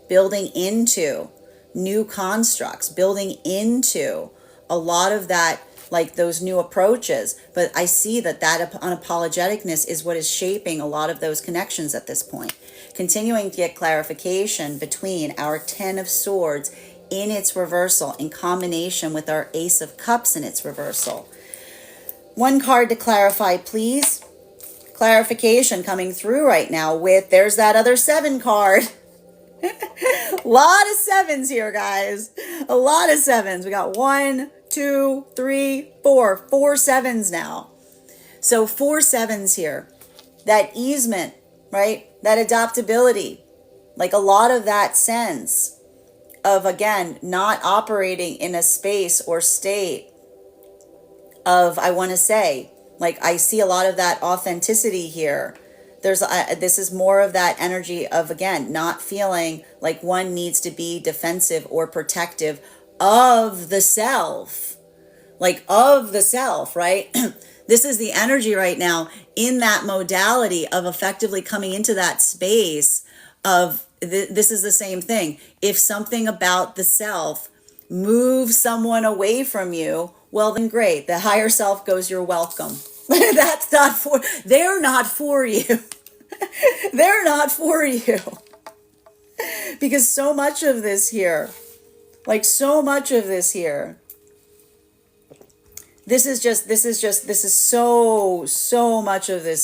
building into new constructs, building into a lot of that, like those new approaches. But I see that unapologeticness is what is shaping a lot of those connections at this point. Continuing to get clarification between our 10 of Swords in its reversal in combination with our Ace of Cups in its reversal. One card to clarify, please. Clarification coming through right now with, there's that other 7 card. A lot of 7s here, guys. A lot of 7s. We got 1, 2, 3, 4. 4 7s now. So 4 7s here. That easement, right? That adaptability. Like a lot of that sense of, again, not operating in a space or state of, I want to say, like I see a lot of that authenticity here. This is more of that energy of, again, not feeling like one needs to be defensive or protective of the self, like of the self, right? This is the energy right now in that modality of effectively coming into that space of, this is the same thing. If something about the self moves someone away from you, well then great. The higher self goes, you're welcome. They're not for you. They're not for you. Because so much of this here, this is so much of this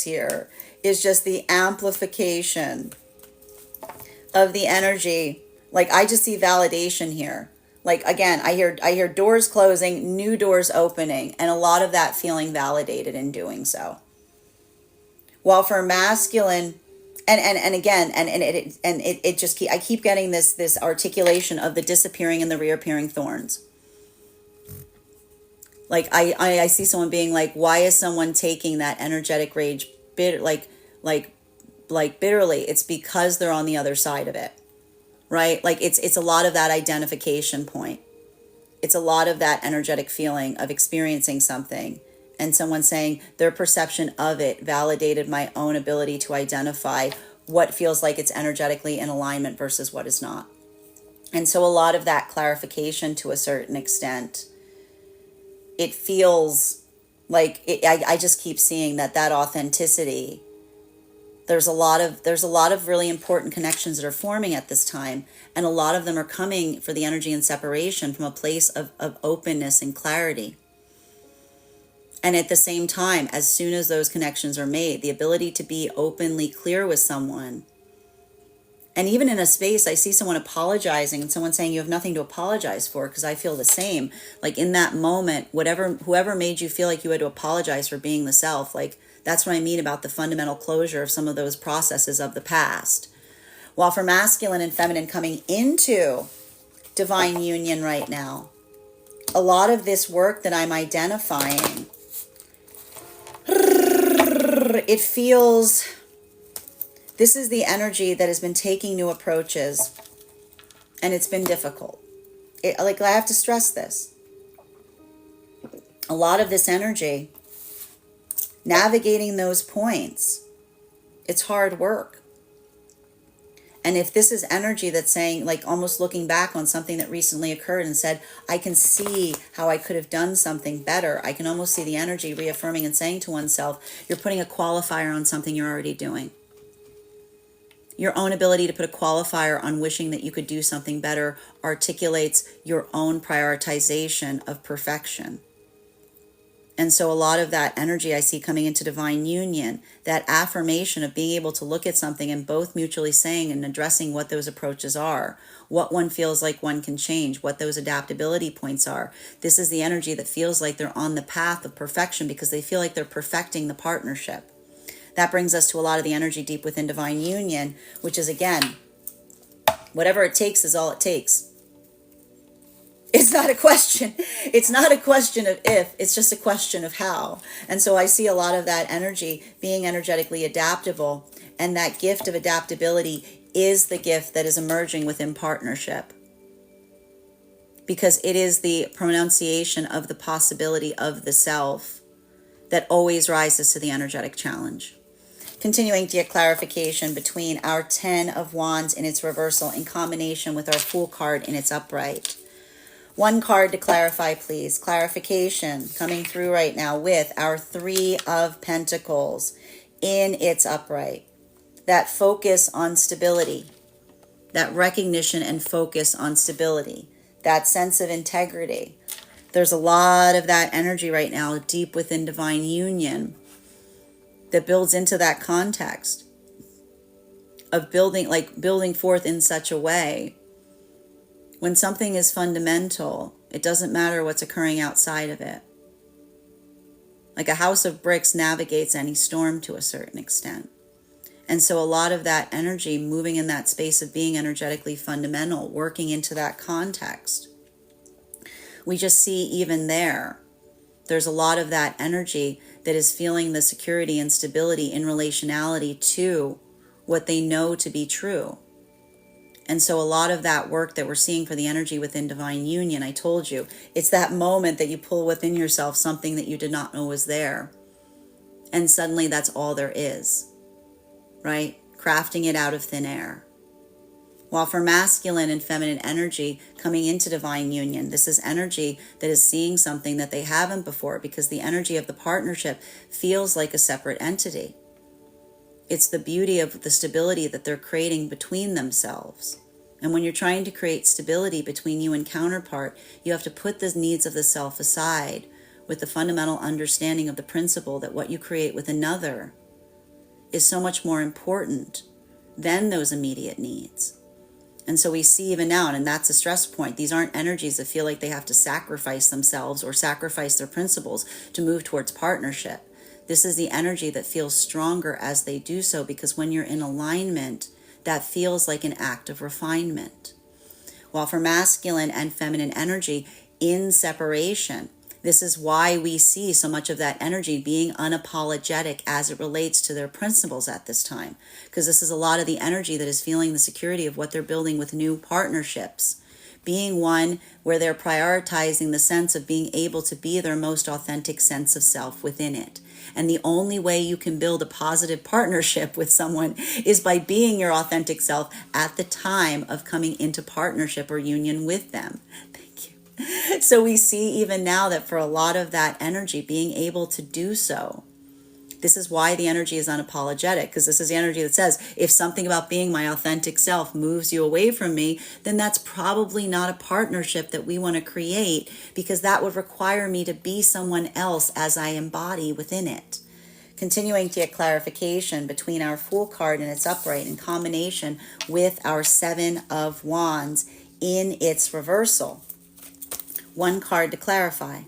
here is just the amplification of the energy. Like I just see validation here. Like again, I hear doors closing, new doors opening, and a lot of that feeling validated in doing so. While for masculine and again, it just I keep getting this articulation of the disappearing and the reappearing thorns. Like I see someone being like, why is someone taking that energetic rage like bitterly? It's because they're on the other side of it, right? Like it's a lot of that identification point. It's a lot of that energetic feeling of experiencing something and someone saying their perception of it validated my own ability to identify what feels like it's energetically in alignment versus what is not. And so a lot of that clarification, to a certain extent, it feels like I just keep seeing that authenticity. There's a lot of really important connections that are forming at this time, and a lot of them are coming for the energy and separation from a place of openness and clarity. And at the same time, as soon as those connections are made, the ability to be openly clear with someone. And even in a space, I see someone apologizing and someone saying you have nothing to apologize for, because I feel the same. Like in that moment, whoever made you feel like you had to apologize for being the self, like that's what I mean about the fundamental closure of some of those processes of the past. While for masculine and feminine coming into divine union right now, a lot of this work that I'm identifying, it feels, this is the energy that has been taking new approaches, and it's been difficult. I have to stress this. A lot of this energy, navigating those points, it's hard work. And if this is energy that's saying, like almost looking back on something that recently occurred and said, I can see how I could have done something better. I can almost see the energy reaffirming and saying to oneself, you're putting a qualifier on something you're already doing. Your own ability to put a qualifier on wishing that you could do something better articulates your own prioritization of perfection. And so a lot of that energy I see coming into divine union, that affirmation of being able to look at something and both mutually saying and addressing what those approaches are, what one feels like one can change, what those adaptability points are. This is the energy that feels like they're on the path of perfection because they feel like they're perfecting the partnership. That brings us to a lot of the energy deep within divine union, which is, again, whatever it takes is all it takes. It's not a question. It's not a question of if, it's just a question of how. And so I see a lot of that energy being energetically adaptable, and that gift of adaptability is the gift that is emerging within partnership, because it is the pronunciation of the possibility of the self that always rises to the energetic challenge. Continuing to get clarification between our 10 of Wands in its reversal in combination with our Fool card in its upright. One card to clarify, please. Clarification coming through right now with our 3 of Pentacles in its upright. That focus on stability, that recognition and focus on stability, that sense of integrity. There's a lot of that energy right now deep within divine union that builds into that context of building forth in such a way. When something is fundamental, it doesn't matter what's occurring outside of it. Like a house of bricks navigates any storm to a certain extent. And so a lot of that energy moving in that space of being energetically fundamental, working into that context. We just see even there's a lot of that energy that is feeling the security and stability in relationality to what they know to be true. And so a lot of that work that we're seeing for the energy within divine union, I told you, it's that moment that you pull within yourself something that you did not know was there. And suddenly that's all there is, right? Crafting it out of thin air. While for masculine and feminine energy coming into divine union, this is energy that is seeing something that they haven't before, because the energy of the partnership feels like a separate entity. It's the beauty of the stability that they're creating between themselves. And when you're trying to create stability between you and counterpart, you have to put the needs of the self aside with the fundamental understanding of the principle that what you create with another is so much more important than those immediate needs. And so we see even now, and that's a stress point, these aren't energies that feel like they have to sacrifice themselves or sacrifice their principles to move towards partnership. This is the energy that feels stronger as they do so, because when you're in alignment, that feels like an act of refinement. While for masculine and feminine energy in separation, this is why we see so much of that energy being unapologetic as it relates to their principles at this time. Because this is a lot of the energy that is feeling the security of what they're building with new partnerships. Being one where they're prioritizing the sense of being able to be their most authentic sense of self within it. And the only way you can build a positive partnership with someone is by being your authentic self at the time of coming into partnership or union with them. Thank you. So we see even now that for a lot of that energy, being able to do so, this is why the energy is unapologetic, because this is the energy that says, if something about being my authentic self moves you away from me, then that's probably not a partnership that we want to create, because that would require me to be someone else as I embody within it. Continuing to get clarification between our Fool card and its upright in combination with our Seven of Wands in its reversal. One card to clarify.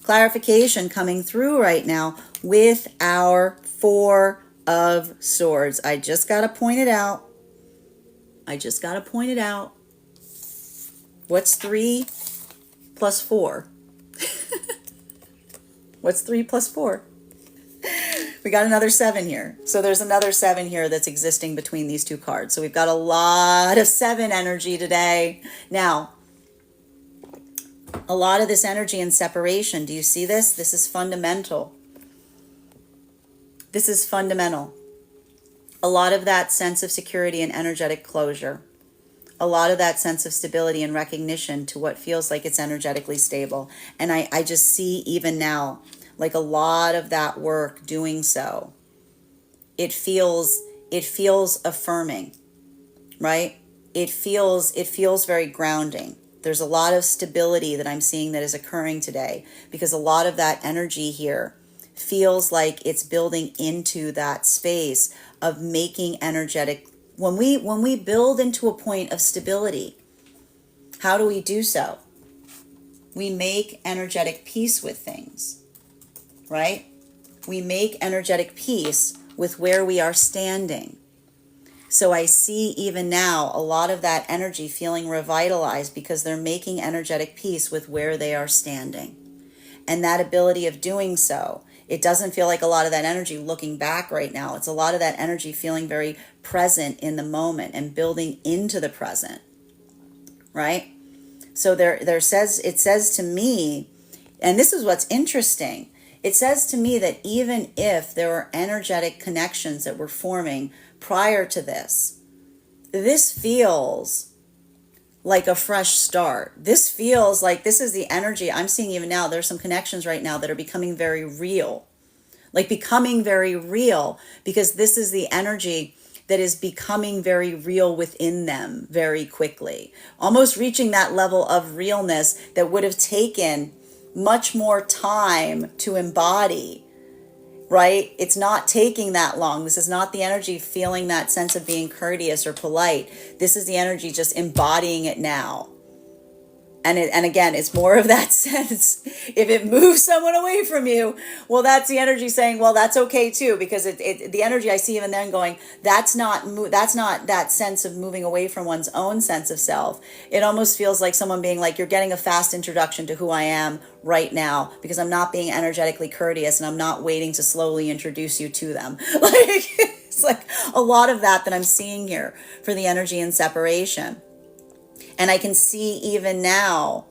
Clarification coming through right now with our Four of Swords. I just got to point it out. What's 3 plus 4? What's 3 plus 4? We got another 7 here. So there's another 7 here that's existing between these two cards. So we've got a lot of 7 energy today. Now, a lot of this energy in separation. Do you see this? This is fundamental. This is fundamental. A lot of that sense of security and energetic closure. A lot of that sense of stability and recognition to what feels like it's energetically stable. And I just see even now, like a lot of that work doing so. It feels affirming, right? It feels very grounding. There's a lot of stability that I'm seeing that is occurring today, because a lot of that energy here feels like it's building into that space of making energetic. When we build into a point of stability, how do we do so? We make energetic peace with things, right? We make energetic peace with where we are standing. So I see even now a lot of that energy feeling revitalized because they're making energetic peace with where they are standing. And that ability of doing so, it doesn't feel like a lot of that energy looking back right now. It's a lot of that energy feeling very present in the moment and building into the present, right? So it says to me, and this is what's interesting, it says to me that even if there were energetic connections that were forming prior to this feels like a fresh start. This feels like this is the energy I'm seeing even now. There's some connections right now that are becoming very real, because this is the energy that is becoming very real within them very quickly, almost reaching that level of realness that would have taken much more time to embody, right? It's not taking that long. This is not the energy feeling that sense of being courteous or polite. This is the energy just embodying it now. And again, it's more of that sense. If it moves someone away from you, well, that's the energy saying, well, that's okay too, because the energy I see even then going, that's not that sense of moving away from one's own sense of self. It almost feels like someone being like, you're getting a fast introduction to who I am right now, because I'm not being energetically courteous and I'm not waiting to slowly introduce you to them. It's like a lot of that I'm seeing here for the energy in separation. And I can see even now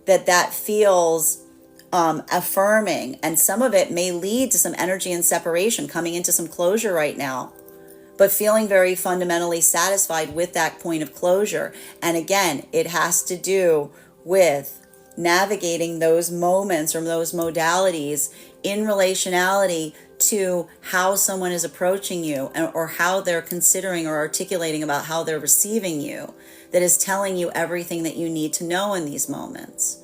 that feels affirming. And some of it may lead to some energy in separation, coming into some closure right now, but feeling very fundamentally satisfied with that point of closure. And again, it has to do with navigating those moments or those modalities in relationality to how someone is approaching you, or how they're considering or articulating about how they're receiving you, that is telling you everything that you need to know in these moments.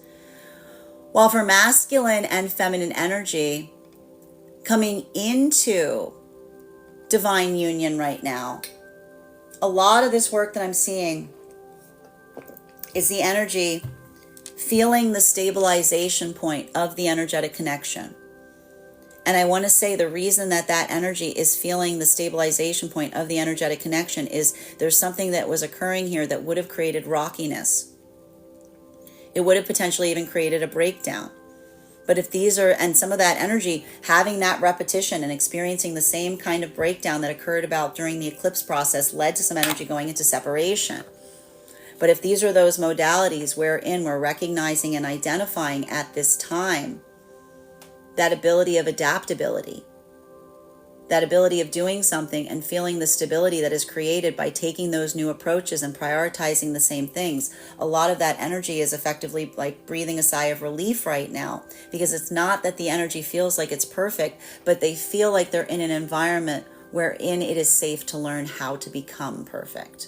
While for masculine and feminine energy coming into divine union right now, a lot of this work that I'm seeing is the energy feeling the stabilization point of the energetic connection. And I want to say the reason that that energy is feeling the stabilization point of the energetic connection is there's something that was occurring here that would have created rockiness. It would have potentially even created a breakdown. But if these are, and some of that energy, having that repetition and experiencing the same kind of breakdown that occurred about during the eclipse process led to some energy going into separation. But if these are those modalities wherein we're recognizing and identifying at this time that ability of adaptability, that ability of doing something and feeling the stability that is created by taking those new approaches and prioritizing the same things, a lot of that energy is effectively like breathing a sigh of relief right now, because it's not that the energy feels like it's perfect, but they feel like they're in an environment wherein it is safe to learn how to become perfect,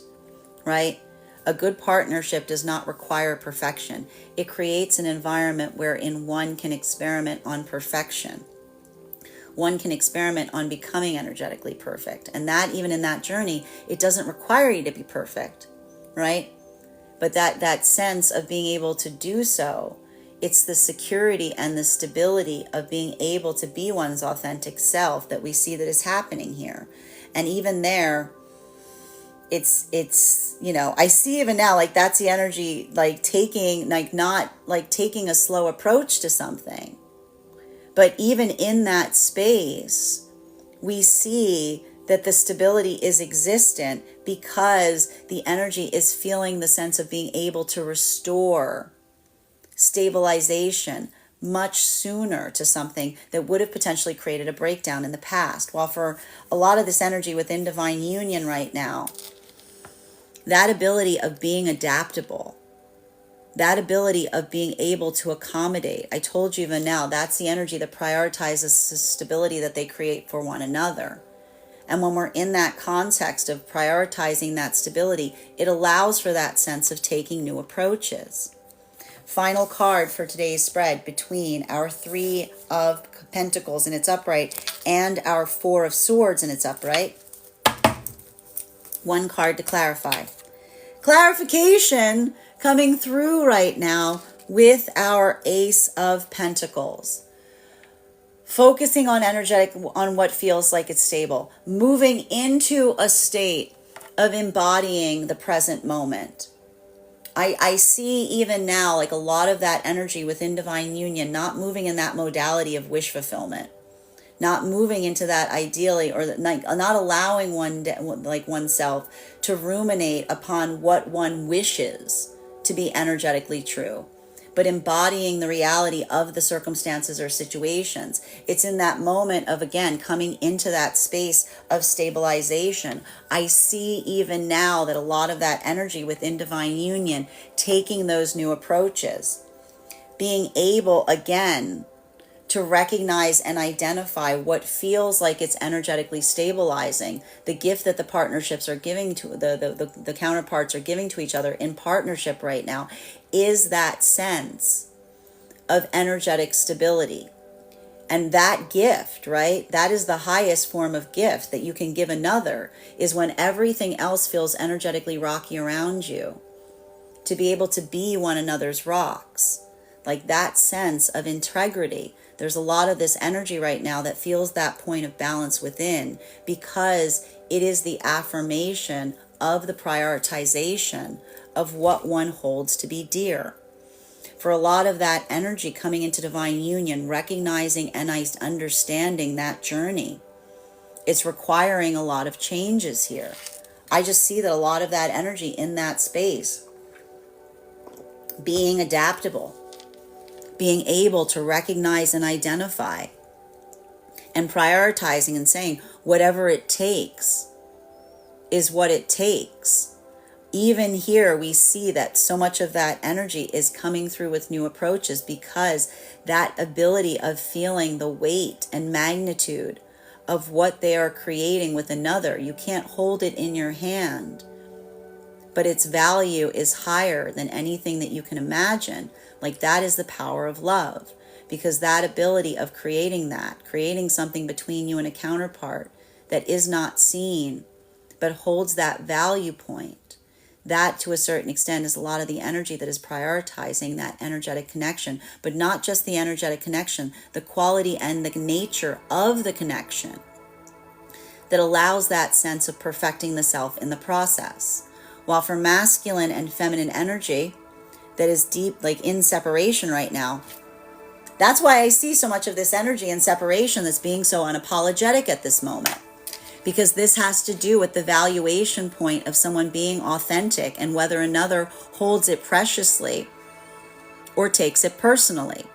right? A good partnership does not require perfection. It creates an environment wherein one can experiment on perfection. One can experiment on becoming energetically perfect. And that, even in that journey, it doesn't require you to be perfect, right? But that sense of being able to do so, it's the security and the stability of being able to be one's authentic self that we see that is happening here. And even there, it's I see even now, like, that's the energy, like taking, like, not like taking a slow approach to something. But even in that space, we see that the stability is existent because the energy is feeling the sense of being able to restore stabilization much sooner to something that would have potentially created a breakdown in the past. While for a lot of this energy within divine union right now, that ability of being adaptable, that ability of being able to accommodate. I told you even now, that's the energy that prioritizes the stability that they create for one another. And when we're in that context of prioritizing that stability, it allows for that sense of taking new approaches. Final card for today's spread between our 3 of Pentacles in its upright and our 4 of Swords in its upright. One card to clarify. Clarification coming through right now with our Ace of Pentacles. Focusing on on what feels like it's stable. Moving into a state of embodying the present moment. I see even now, like, a lot of that energy within divine union, not moving in that modality of wish fulfillment. Not moving into that ideally, or not allowing oneself to ruminate upon what one wishes to be energetically true, but embodying the reality of the circumstances or situations. It's in that moment of, again, coming into that space of stabilization. I see even now that a lot of that energy within divine union, taking those new approaches, being able, again, to recognize and identify what feels like it's energetically stabilizing. The gift that the partnerships are giving to the counterparts are giving to each other in partnership right now is that sense of energetic stability. And that gift, right? That is the highest form of gift that you can give another, is when everything else feels energetically rocky around you, to be able to be one another's rocks. Like that sense of integrity. There's a lot of this energy right now that feels that point of balance within, because it is the affirmation of the prioritization of what one holds to be dear. For a lot of that energy coming into divine union, recognizing and understanding that journey, it's requiring a lot of changes here. I just see that a lot of that energy in that space, being adaptable, being able to recognize and identify, and prioritizing and saying whatever it takes is what it takes. Even here we see that so much of that energy is coming through with new approaches, because that ability of feeling the weight and magnitude of what they are creating with another, you can't hold it in your hand, but its value is higher than anything that you can imagine. Like, that is the power of love, because that ability of creating something between you and a counterpart that is not seen, but holds that value point, that to a certain extent is a lot of the energy that is prioritizing that energetic connection, but not just the energetic connection, the quality and the nature of the connection that allows that sense of perfecting the self in the process. While for masculine and feminine energy that is deep, like in separation right now, that's why I see so much of this energy in separation that's being so unapologetic at this moment. Because this has to do with the valuation point of someone being authentic and whether another holds it preciously or takes it personally.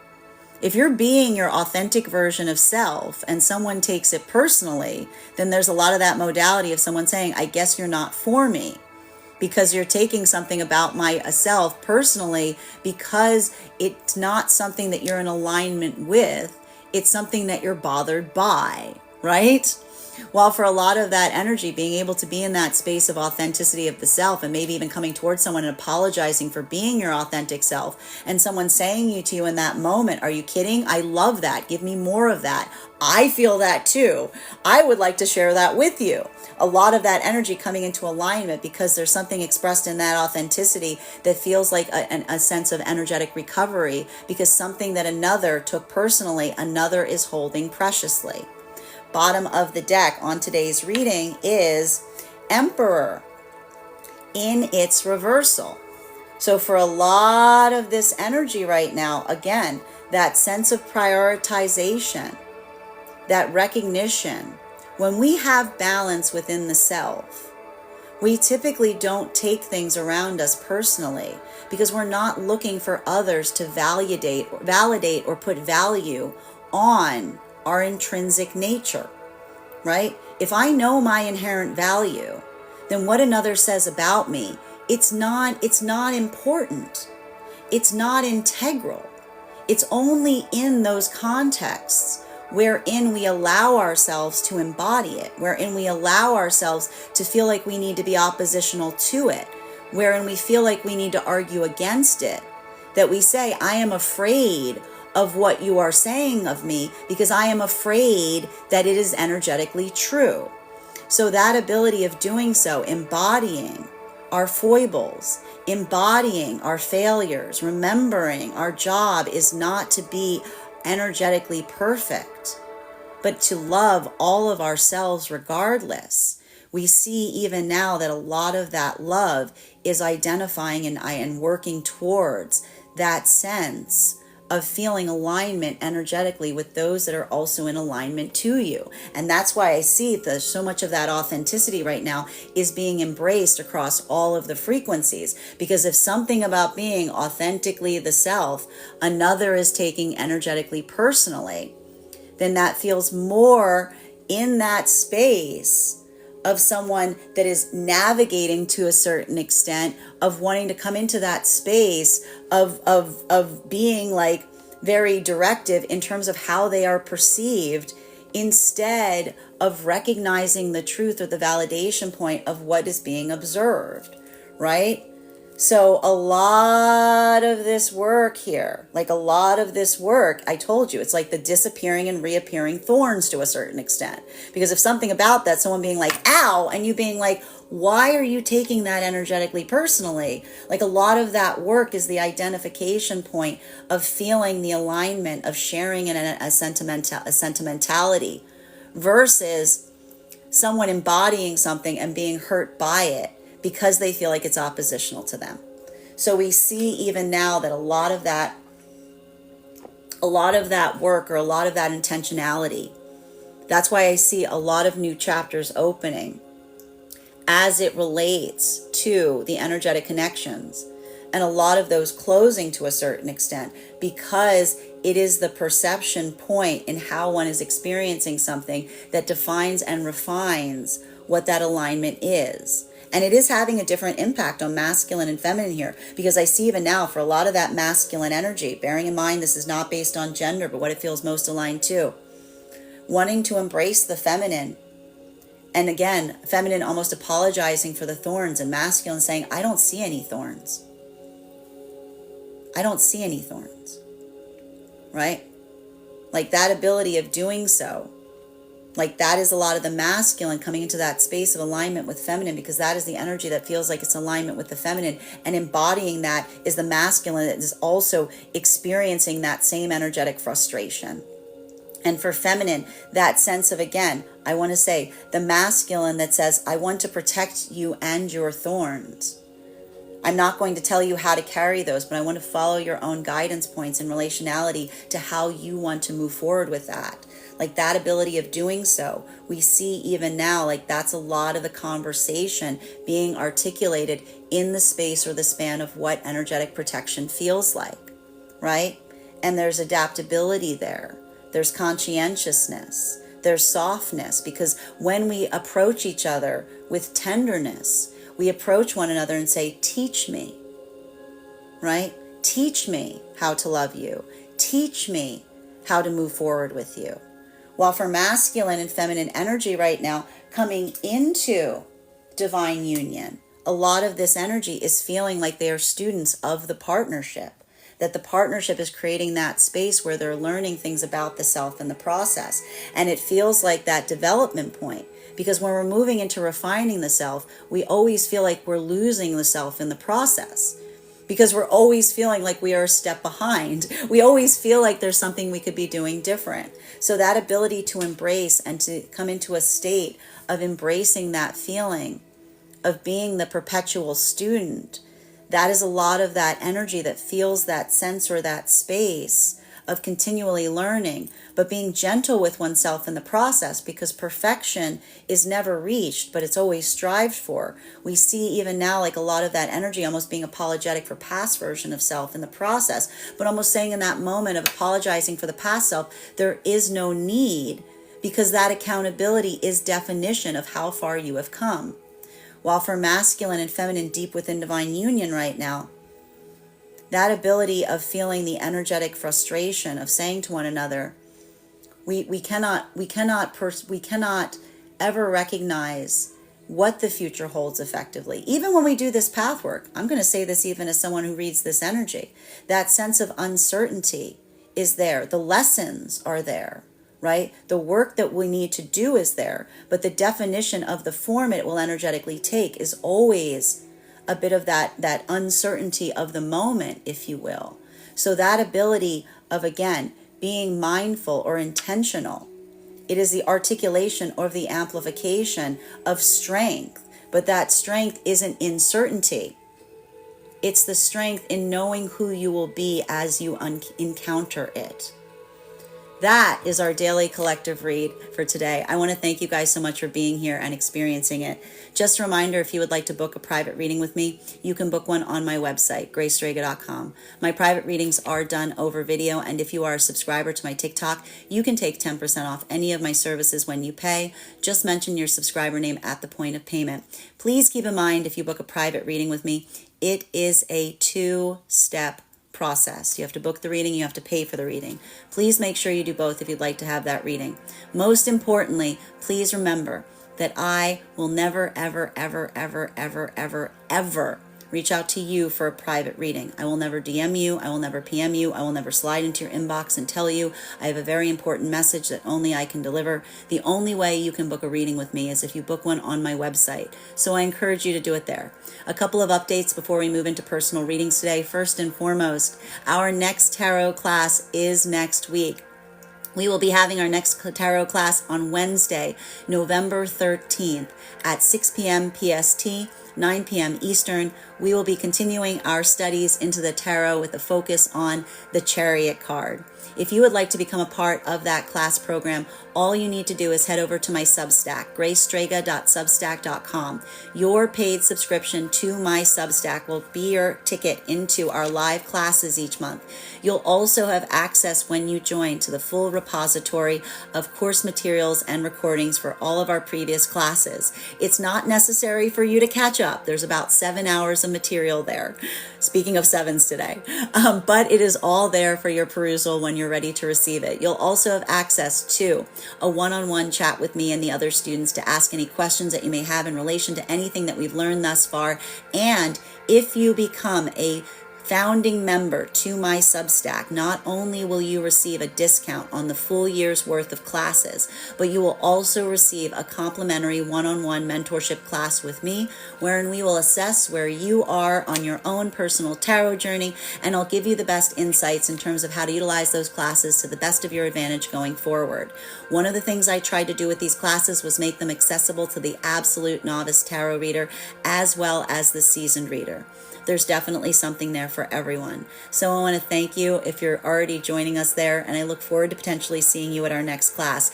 If you're being your authentic version of self and someone takes it personally, then there's a lot of that modality of someone saying, I guess you're not for me, because you're taking something about myself personally because it's not something that you're in alignment with. It's something that you're bothered by, right? While for a lot of that energy, being able to be in that space of authenticity of the self and maybe even coming towards someone and apologizing for being your authentic self and someone saying to you in that moment, are you kidding? I love that. Give me more of that. I feel that too. I would like to share that with you. A lot of that energy coming into alignment because there's something expressed in that authenticity that feels like a sense of energetic recovery because something that another took personally, another is holding preciously. Bottom of the deck on today's reading is Emperor in its reversal. So for a lot of this energy right now, again, that sense of prioritization, that recognition, when we have balance within the self, we typically don't take things around us personally because we're not looking for others to validate or put value on our intrinsic nature, right? If I know my inherent value, then what another says about me, it's not important. It's not integral. It's only in those contexts wherein we allow ourselves to embody it, wherein we allow ourselves to feel like we need to be oppositional to it, wherein we feel like we need to argue against it, that we say, I am afraid of what you are saying of me because I am afraid that it is energetically true. So that ability of doing so, embodying our foibles, embodying our failures, remembering our job is not to be energetically perfect, but to love all of ourselves regardless. We see even now that a lot of that love is identifying and working towards that sense of feeling alignment energetically with those that are also in alignment to you. And that's why I see that so much of that authenticity right now is being embraced across all of the frequencies. Because if something about being authentically the self, another is taking energetically personally, then that feels more in that space of someone that is navigating to a certain extent of wanting to come into that space of being like very directive in terms of how they are perceived instead of recognizing the truth or the validation point of what is being observed, right? So a lot of this work here, I told you, it's like the disappearing and reappearing thorns to a certain extent. Because if something about that, someone being like, ow, and you being like, why are you taking that energetically personally? Like a lot of that work is the identification point of feeling the alignment of sharing in a sentimentality versus someone embodying something and being hurt by it because they feel like it's oppositional to them. So we see even now that a lot of that work or a lot of that intentionality, that's why I see a lot of new chapters opening as it relates to the energetic connections, and a lot of those closing to a certain extent because it is the perception point in how one is experiencing something that defines and refines what that alignment is. And it is having a different impact on masculine and feminine here, because I see even now for a lot of that masculine energy, bearing in mind this is not based on gender, but what it feels most aligned to, wanting to embrace the feminine. And again, feminine almost apologizing for the thorns, and masculine saying, I don't see any thorns. I don't see any thorns, right? Like that ability of doing so Like that is a lot of the masculine coming into that space of alignment with feminine, because that is the energy that feels like it's alignment with the feminine, and embodying that is the masculine that is also experiencing that same energetic frustration. And for feminine, that sense of, again, I want to say the masculine that says, I want to protect you and your thorns. I'm not going to tell you how to carry those, but I want to follow your own guidance points in relationality to how you want to move forward with that. Like that ability of doing so, we see even now, like that's a lot of the conversation being articulated in the space or the span of what energetic protection feels like, right? And there's adaptability there. There's conscientiousness. There's softness, because when we approach each other with tenderness, we approach one another and say, teach me, right? Teach me how to love you. Teach me how to move forward with you. While for masculine and feminine energy right now, coming into divine union, a lot of this energy is feeling like they are students of the partnership, that the partnership is creating that space where they're learning things about the self in the process. And it feels like that development point, because when we're moving into refining the self, we always feel like we're losing the self in the process, because we're always feeling like we are a step behind. We always feel like there's something we could be doing different. So that ability to embrace and to come into a state of embracing that feeling of being the perpetual student, that is a lot of that energy that feels that sense or that space of continually learning, but being gentle with oneself in the process, because perfection is never reached, but it's always strived for. We see even now like a lot of that energy almost being apologetic for past version of self in the process, but almost saying in that moment of apologizing for the past self, there is no need, because that accountability is definition of how far you have come. While for masculine and feminine deep within divine union right now, that ability of feeling the energetic frustration of saying to one another, we cannot ever recognize what the future holds effectively. Even when we do this path work, I'm going to say this even as someone who reads this energy, that sense of uncertainty is there. The lessons are there, right? The work that we need to do is there, but the definition of the form it will energetically take is always a bit of that uncertainty of the moment, if you will. So that ability of, again, being mindful or intentional, it is the articulation or the amplification of strength, but that strength isn't in certainty. It's the strength in knowing who you will be as you encounter it. That is our daily collective read for today. I want to thank you guys so much for being here and experiencing it. Just a reminder, if you would like to book a private reading with me, you can book one on my website, gracestrega.com. My private readings are done over video, and if you are a subscriber to my TikTok, you can take 10% off any of my services when you pay. Just mention your subscriber name at the point of payment. Please keep in mind, if you book a private reading with me, it is a 2-step process. You have to book the reading, you have to pay for the reading. Please make sure you do both if you'd like to have that reading. Most importantly, please remember that I will never, ever, ever, ever, ever, ever, ever reach out to you for a private reading. I will never DM you. I will never PM you. I will never slide into your inbox and tell you I have a very important message that only I can deliver. The only way you can book a reading with me is if you book one on my website. So I encourage you to do it there. A couple of updates before we move into personal readings today. First and foremost, our next tarot class is next week. We will be having our next tarot class on Wednesday, November 13th at 6 p.m. PST, 9 p.m. Eastern. We will be continuing our studies into the tarot with a focus on the Chariot card. If you would like to become a part of that class program, all you need to do is head over to my Substack, gracestrega.substack.com. Your paid subscription to my Substack will be your ticket into our live classes each month. You'll also have access when you join to the full repository of course materials and recordings for all of our previous classes. It's not necessary for you to catch up. There's about 7 hours of material there. Speaking of sevens today, but it is all there for your perusal when you're ready to receive it. You'll also have access to a one-on-one chat with me and the other students to ask any questions that you may have in relation to anything that we've learned thus far. And if you become a founding member to my Substack, not only will you receive a discount on the full year's worth of classes, but you will also receive a complimentary one-on-one mentorship class with me, wherein we will assess where you are on your own personal tarot journey, and I'll give you the best insights in terms of how to utilize those classes to the best of your advantage going forward. One of the things I tried to do with these classes was make them accessible to the absolute novice tarot reader as well as the seasoned reader. There's definitely something there for everyone. So I want to thank you if you're already joining us there, and I look forward to potentially seeing you at our next class.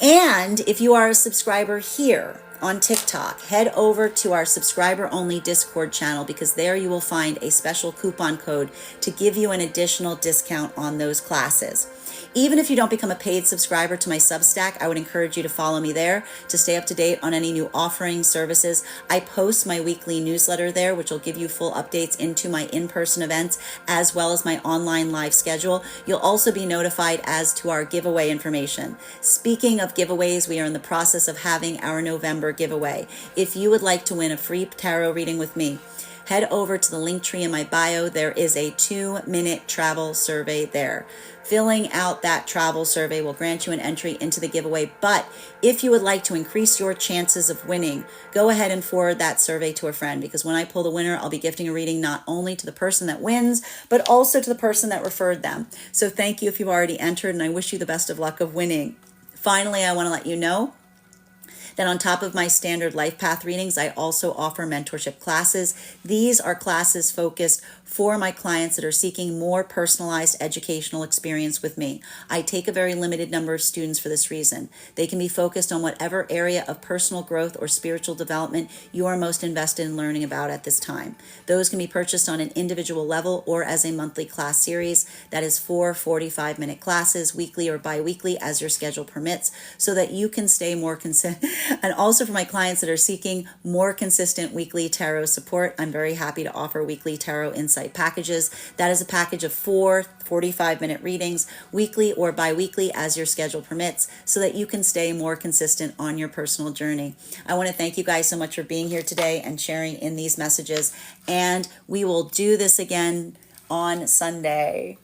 And if you are a subscriber here on TikTok, head over to our subscriber only Discord channel, because there you will find a special coupon code to give you an additional discount on those classes. Even if you don't become a paid subscriber to my Substack, I would encourage you to follow me there to stay up to date on any new offerings, services. I post my weekly newsletter there, which will give you full updates into my in-person events as well as my online live schedule. You'll also be notified as to our giveaway information. Speaking of giveaways, we are in the process of having our November giveaway. If you would like to win a free tarot reading with me, head over to the link tree in my bio. There is a 2-minute travel survey there. Filling out that travel survey will grant you an entry into the giveaway. But if you would like to increase your chances of winning, go ahead and forward that survey to a friend, because when I pull the winner, I'll be gifting a reading not only to the person that wins, but also to the person that referred them. So thank you if you've already entered, and I wish you the best of luck of winning. Finally, I want to let you know that on top of my standard life path readings, I also offer mentorship classes. These are classes focused for my clients that are seeking more personalized educational experience with me. I take a very limited number of students for this reason. They can be focused on whatever area of personal growth or spiritual development you are most invested in learning about at this time. Those can be purchased on an individual level or as a monthly class series. That is 4 45-minute classes, weekly or bi-weekly as your schedule permits, so that you can stay more consistent. And also for my clients that are seeking more consistent weekly tarot support, I'm very happy to offer weekly tarot insight packages. That is a package of 4 45-minute readings, weekly or bi-weekly as your schedule permits, so that you can stay more consistent on your personal journey. I want to thank you guys so much for being here today and sharing in these messages, and we will do this again on Sunday.